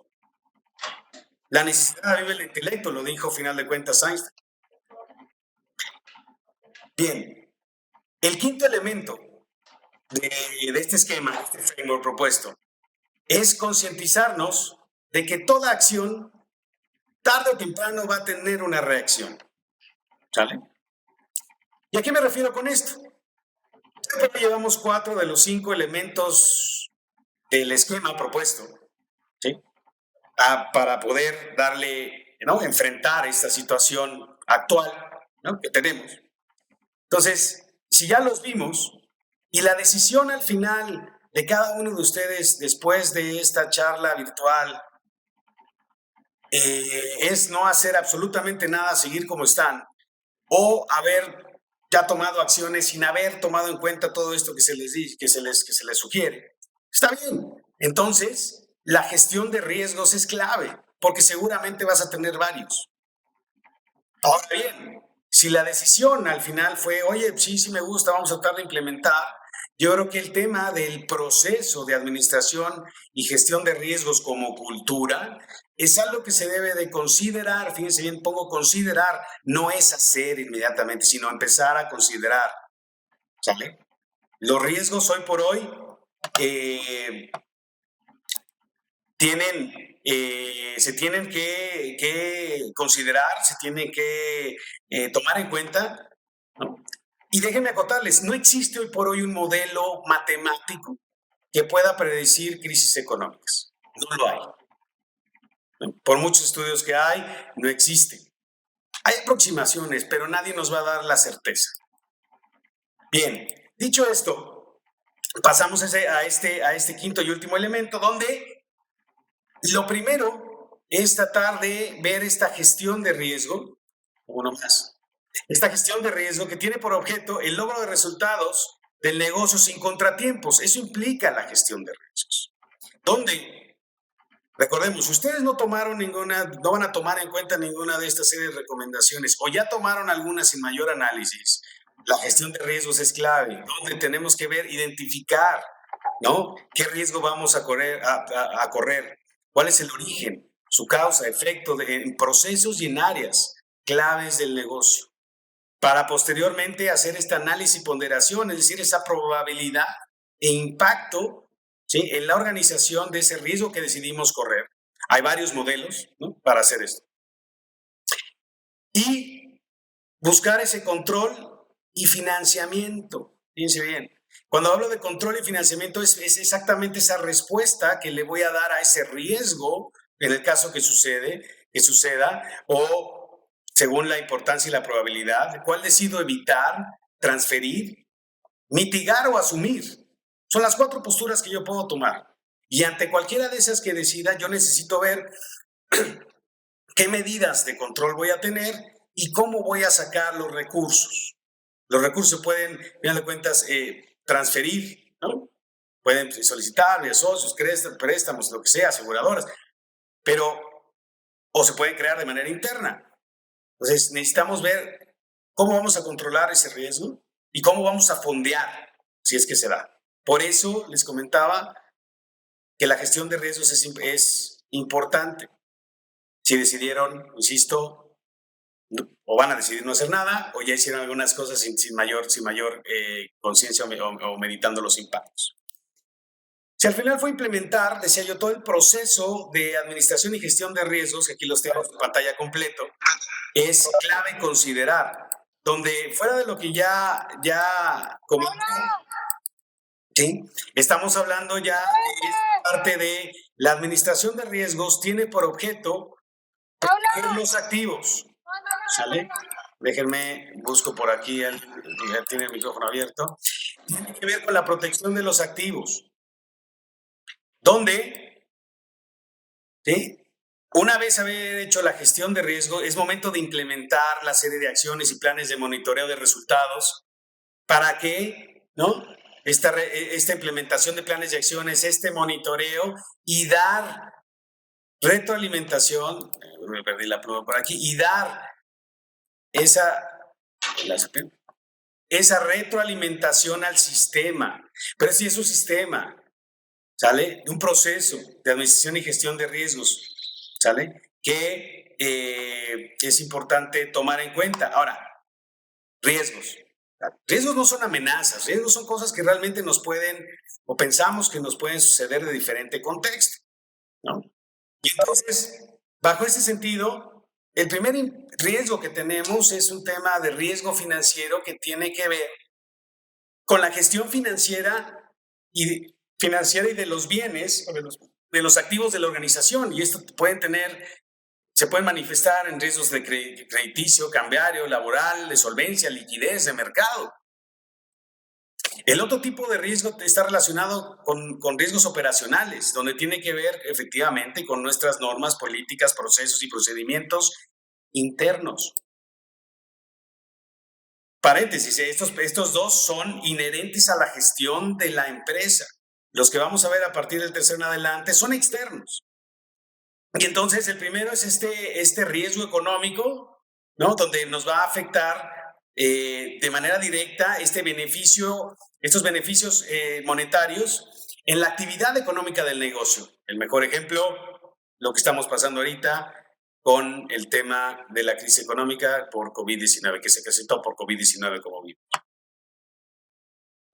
La necesidad vive el intelecto, lo dijo al final de cuentas Einstein. Bien, el quinto elemento de este esquema, este framework propuesto, es concientizarnos de que toda acción, tarde o temprano, va a tener una reacción. ¿Sale? ¿Y a qué me refiero con esto? Ya llevamos 4 de los 5 elementos del esquema propuesto, ¿sí? Para poder darle, ¿no? Enfrentar esta situación actual, ¿no? Que tenemos. Entonces, si ya los vimos y la decisión al final de cada uno de ustedes después de esta charla virtual es no hacer absolutamente nada, seguir como están, o haber ya tomado acciones sin haber tomado en cuenta todo esto que se les dice, que se les sugiere. Está bien. Entonces, la gestión de riesgos es clave, porque seguramente vas a tener varios. Ahora bien, si la decisión al final fue, oye, sí me gusta, vamos a tratar de implementar, yo creo que el tema del proceso de administración y gestión de riesgos como cultura es algo que se debe de considerar. Fíjense bien, pongo considerar, no es hacer inmediatamente, sino empezar a considerar. ¿Sale? Los riesgos hoy por hoy se tienen que considerar, se tienen que tomar en cuenta, ¿no? Y déjenme acotarles, no existe hoy por hoy un modelo matemático que pueda predecir crisis económicas. No lo hay. ¿No? Por muchos estudios que hay, no existe. Hay aproximaciones, pero nadie nos va a dar la certeza. Bien, dicho esto, pasamos a este quinto y último elemento, donde lo primero es tratar de ver esta gestión de riesgo, uno más, esta gestión de riesgo que tiene por objeto el logro de resultados del negocio sin contratiempos. Eso implica la gestión de riesgos. Donde, recordemos, ustedes no van a tomar en cuenta ninguna de estas series de recomendaciones o ya tomaron algunas sin mayor análisis. La gestión de riesgos es clave, donde tenemos que ver, identificar, ¿no? ¿Qué riesgo vamos a correr? ¿Cuál es el origen? Su causa, efecto en procesos y en áreas claves del negocio. Para posteriormente hacer este análisis y ponderación, es decir, esa probabilidad e impacto, ¿sí? En la organización de ese riesgo que decidimos correr. Hay varios modelos, ¿no? Para hacer esto. Y buscar ese control y financiamiento. Fíjense bien. Cuando hablo de control y financiamiento es exactamente esa respuesta que le voy a dar a ese riesgo en el caso que suceda, o según la importancia y la probabilidad, cuál decido evitar, transferir, mitigar o asumir. Son las 4 posturas que yo puedo tomar. Y ante cualquiera de esas que decida, yo necesito ver qué medidas de control voy a tener y cómo voy a sacar los recursos. Los recursos se pueden, final de cuentas, transferir, ¿no? Pueden solicitar vía socios, préstamos, lo que sea, aseguradoras, pero, o se pueden crear de manera interna. Entonces, necesitamos ver cómo vamos a controlar ese riesgo y cómo vamos a fondear, si es que se da. Por eso les comentaba que la gestión de riesgos es importante. Si decidieron, insisto, o van a decidir no hacer nada, o ya hicieron algunas cosas sin mayor conciencia o meditando los impactos. Si al final fue implementar, decía yo, todo el proceso de administración y gestión de riesgos, que aquí los tengo en pantalla completo, es clave considerar, donde fuera de lo que ya comenté, ¿sí? Estamos hablando ya de esta parte de la administración de riesgos tiene por objeto proteger los activos, ¿sale? Déjenme, busco por aquí, ya tiene el micrófono abierto. Tiene que ver con la protección de los activos, donde, ¿sí? Una vez haber hecho la gestión de riesgo, es momento de implementar la serie de acciones y planes de monitoreo de resultados para que, ¿no? Esta implementación de planes y acciones, este monitoreo y dar retroalimentación, me perdí la pluma por aquí, y dar esa retroalimentación al sistema. Pero sí es un sistema, ¿sale? Un proceso de administración y gestión de riesgos, ¿sale? Que es importante tomar en cuenta. Ahora, riesgos. Riesgos no son amenazas, riesgos son cosas que realmente nos pueden, o pensamos que nos pueden suceder de diferente contexto, ¿no? Y entonces, bajo ese sentido, el primer riesgo que tenemos es un tema de riesgo financiero que tiene que ver con la gestión financiera y de los bienes, o de los activos de la organización. Y esto se pueden manifestar en riesgos de crediticio, cambiario, laboral, de solvencia, liquidez, de mercado. El otro tipo de riesgo está relacionado con riesgos operacionales, donde tiene que ver efectivamente con nuestras normas, políticas, procesos y procedimientos internos. Paréntesis, estos dos son inherentes a la gestión de la empresa. Los que vamos a ver a partir del tercero en adelante son externos. Y entonces el primero es este riesgo económico, ¿no? Donde nos va a afectar de manera directa estos beneficios monetarios en la actividad económica del negocio. El mejor ejemplo, lo que estamos pasando ahorita con el tema de la crisis económica por COVID-19, que se presentó por COVID-19 como virus.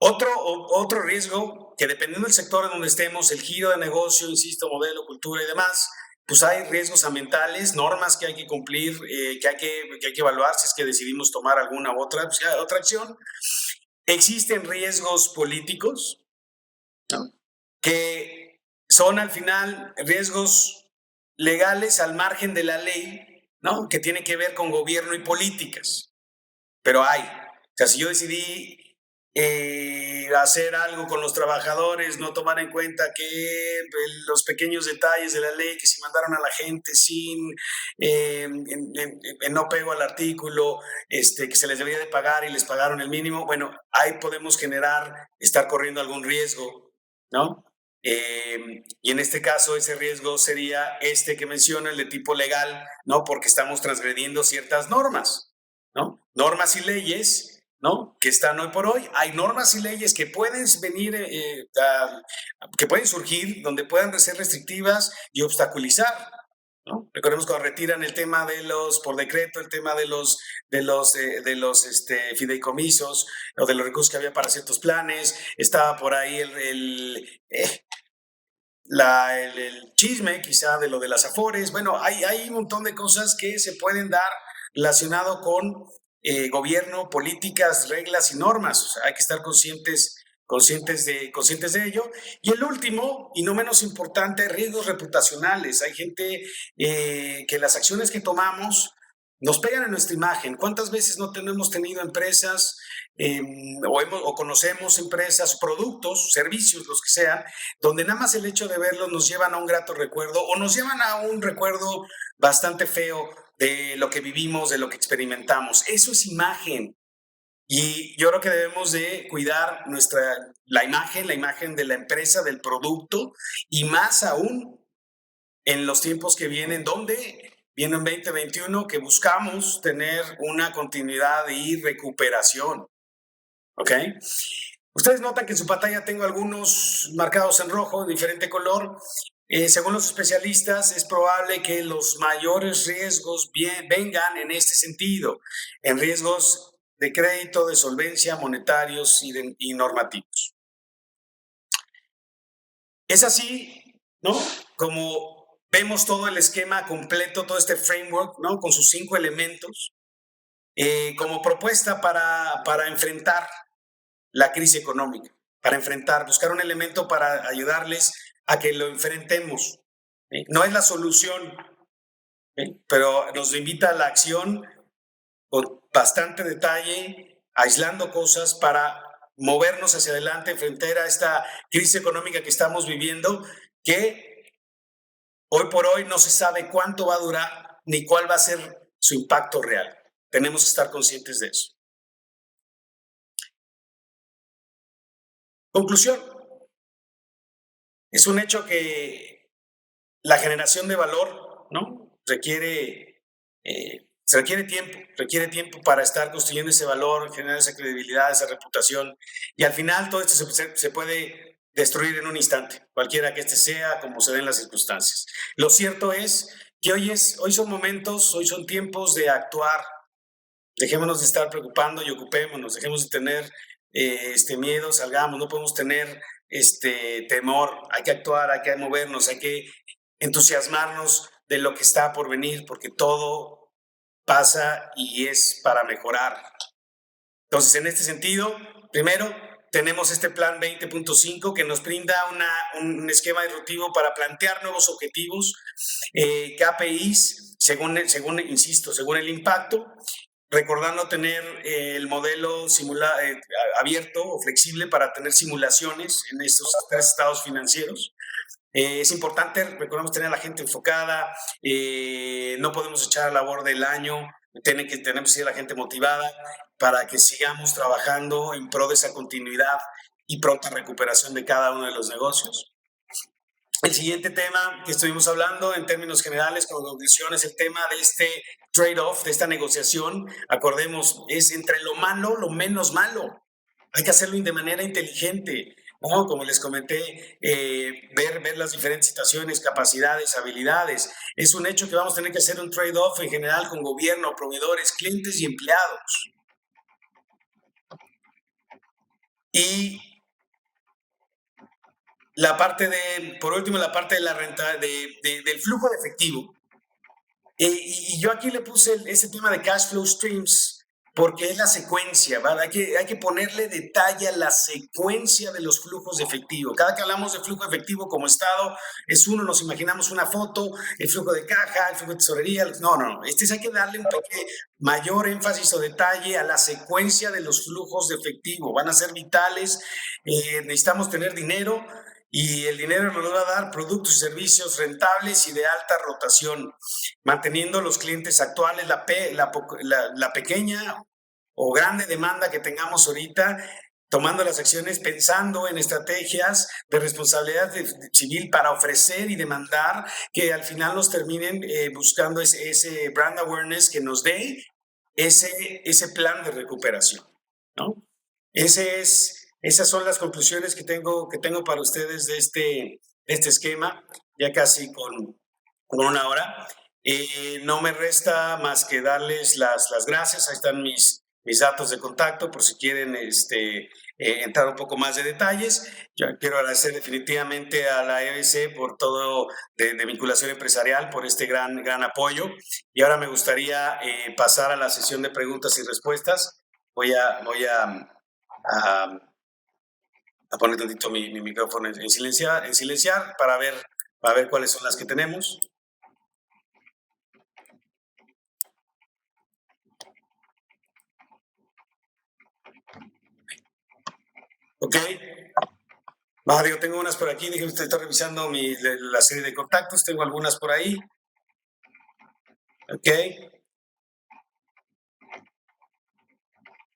Otro riesgo, que dependiendo del sector en donde estemos, el giro de negocio, insisto, modelo, cultura y demás, pues hay riesgos ambientales, normas que hay que cumplir, que hay que evaluar si es que decidimos tomar alguna u otra acción. Existen riesgos políticos, ¿no? Que son al final riesgos legales al margen de la ley, ¿no? Que tienen que ver con gobierno y políticas. Pero hay. O sea, si yo decidí hacer algo con los trabajadores, no tomar en cuenta que los pequeños detalles de la ley, que si mandaron a la gente sin no pego al artículo, que se les debería de pagar y les pagaron el mínimo, bueno, ahí podemos estar corriendo algún riesgo, ¿no? Y en este caso ese riesgo sería que menciono, el de tipo legal, ¿no? Porque estamos transgrediendo ciertas normas, ¿no? Normas y leyes, ¿no? Que están hoy por hoy. Hay normas y leyes que pueden venir, que pueden surgir, donde puedan ser restrictivas y obstaculizar, ¿no? Recordemos cuando retiran el tema por decreto, el tema de los fideicomisos o de los recursos que había para ciertos planes. Estaba por ahí el chisme quizá de lo de las Afores. Bueno, hay un montón de cosas que se pueden dar relacionado con gobierno, políticas, reglas y normas. O sea, hay que estar conscientes de ello. Y el último, y no menos importante, riesgos reputacionales. Hay gente que las acciones que tomamos nos pegan en nuestra imagen. ¿Cuántas veces no hemos tenido empresas o conocemos empresas, productos, servicios, los que sean, donde nada más el hecho de verlos nos llevan a un grato recuerdo o nos llevan a un recuerdo bastante feo de lo que vivimos, de lo que experimentamos? Eso es imagen. Y yo creo que debemos de cuidar la imagen de la empresa, del producto, y más aún en los tiempos que vienen, donde viene en 2021, que buscamos tener una continuidad y recuperación. ¿Ok? Ustedes notan que en su pantalla tengo algunos marcados en rojo, de diferente color. Según los especialistas, es probable que los mayores riesgos vengan en este sentido, en riesgos de crédito, de solvencia, monetarios y normativos. Es así, ¿no? Como vemos todo el esquema completo, todo este framework, ¿no? Con sus 5 elementos, como propuesta para enfrentar la crisis económica, para buscar un elemento para ayudarles a que lo enfrentemos. No es la solución, pero nos invita a la acción con bastante detalle, aislando cosas para movernos hacia adelante, enfrentar a esta crisis económica que estamos viviendo, que hoy por hoy no se sabe cuánto va a durar ni cuál va a ser su impacto real. Tenemos que estar conscientes de eso. Conclusión. Es un hecho que la generación de valor, ¿no? requiere tiempo para estar construyendo ese valor, generar esa credibilidad, esa reputación. Y al final todo esto se puede destruir en un instante, cualquiera que este sea, como se den las circunstancias. Lo cierto es que hoy son tiempos de actuar. Dejémonos de estar preocupando y ocupémonos, dejemos de tener miedo, salgamos, no podemos tener temor, hay que actuar, hay que movernos, hay que entusiasmarnos de lo que está por venir, porque todo pasa y es para mejorar. Entonces, en este sentido, primero, tenemos este plan 20.5 que nos brinda un esquema disruptivo para plantear nuevos objetivos, KPIs, según el impacto, recordando tener el modelo abierto o flexible para tener simulaciones en estos 3 estados financieros. Es importante, recordemos, tener a la gente enfocada, no podemos echar a la borda el año, tenemos que tener a la gente motivada para que sigamos trabajando en pro de esa continuidad y pronta recuperación de cada uno de los negocios. El siguiente tema que estuvimos hablando en términos generales como conclusión es el tema de este trade-off, de esta negociación. Acordemos, es entre lo malo, lo menos malo. Hay que hacerlo de manera inteligente, ¿no? Como les comenté, ver las diferentes situaciones, capacidades, habilidades. Es un hecho que vamos a tener que hacer un trade-off en general con gobierno, proveedores, clientes y empleados. Y por último, la parte de la renta, del flujo de efectivo. Y yo aquí le puse ese tema de cash flow streams, porque es la secuencia, ¿vale? Hay que ponerle detalle a la secuencia de los flujos de efectivo. Cada que hablamos de flujo efectivo como Estado, nos imaginamos una foto, el flujo de caja, el flujo de tesorería. No. Hay que darle un mayor énfasis o detalle a la secuencia de los flujos de efectivo. Van a ser vitales, necesitamos tener dinero, y el dinero nos va a dar productos y servicios rentables y de alta rotación, manteniendo los clientes actuales, la pequeña o grande demanda que tengamos ahorita, tomando las acciones, pensando en estrategias de responsabilidad civil para ofrecer y demandar que al final nos terminen buscando ese brand awareness que nos dé ese plan de recuperación, ¿no? Esas son las conclusiones que tengo para ustedes de este esquema, ya casi con 1 hora. No me resta más que darles las gracias. Ahí están mis datos de contacto por si quieren entrar un poco más de detalles. Yo quiero agradecer definitivamente a la EBC por todo de vinculación empresarial, por este gran apoyo. Y ahora me gustaría pasar a la sesión de preguntas y respuestas. Voy a poner tantito mi micrófono en silenciar para ver cuáles son las que tenemos. Ok. Yo tengo unas por aquí. Déjenme, estoy revisando la serie de contactos. Tengo algunas por ahí. Ok.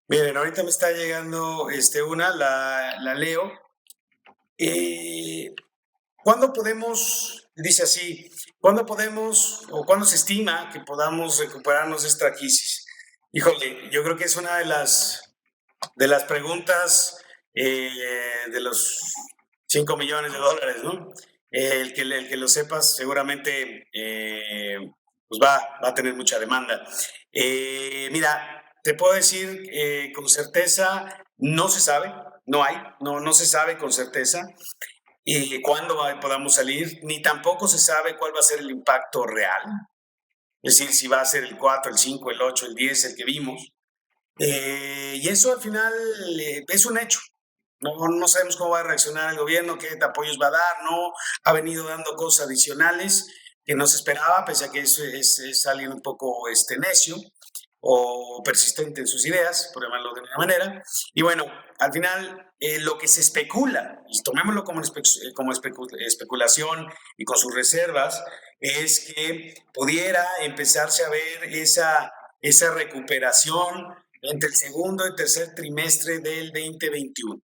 Miren, ahorita me está llegando una, la leo. ¿Cuándo podemos, dice así, cuándo podemos o cuándo se estima que podamos recuperarnos de esta crisis? Híjole, yo creo que es una de las preguntas de los $5 millones, ¿no? El que lo sepas seguramente pues va a tener mucha demanda. Mira, te puedo decir con certeza, no se sabe, no se sabe con certeza cuándo podamos salir, ni tampoco se sabe cuál va a ser el impacto real, es decir, si va a ser el 4, el 5, el 8, el 10, el que vimos. Y eso al final es un hecho. No sabemos cómo va a reaccionar el gobierno, qué apoyos va a dar, no ha venido dando cosas adicionales que no se esperaba, pese a que es alguien un poco necio o persistente en sus ideas, por llamarlo de una manera. Y bueno, al final lo que se especula, y tomémoslo como especulación y con sus reservas, es que pudiera empezarse a ver esa recuperación entre el segundo y tercer trimestre del 2021.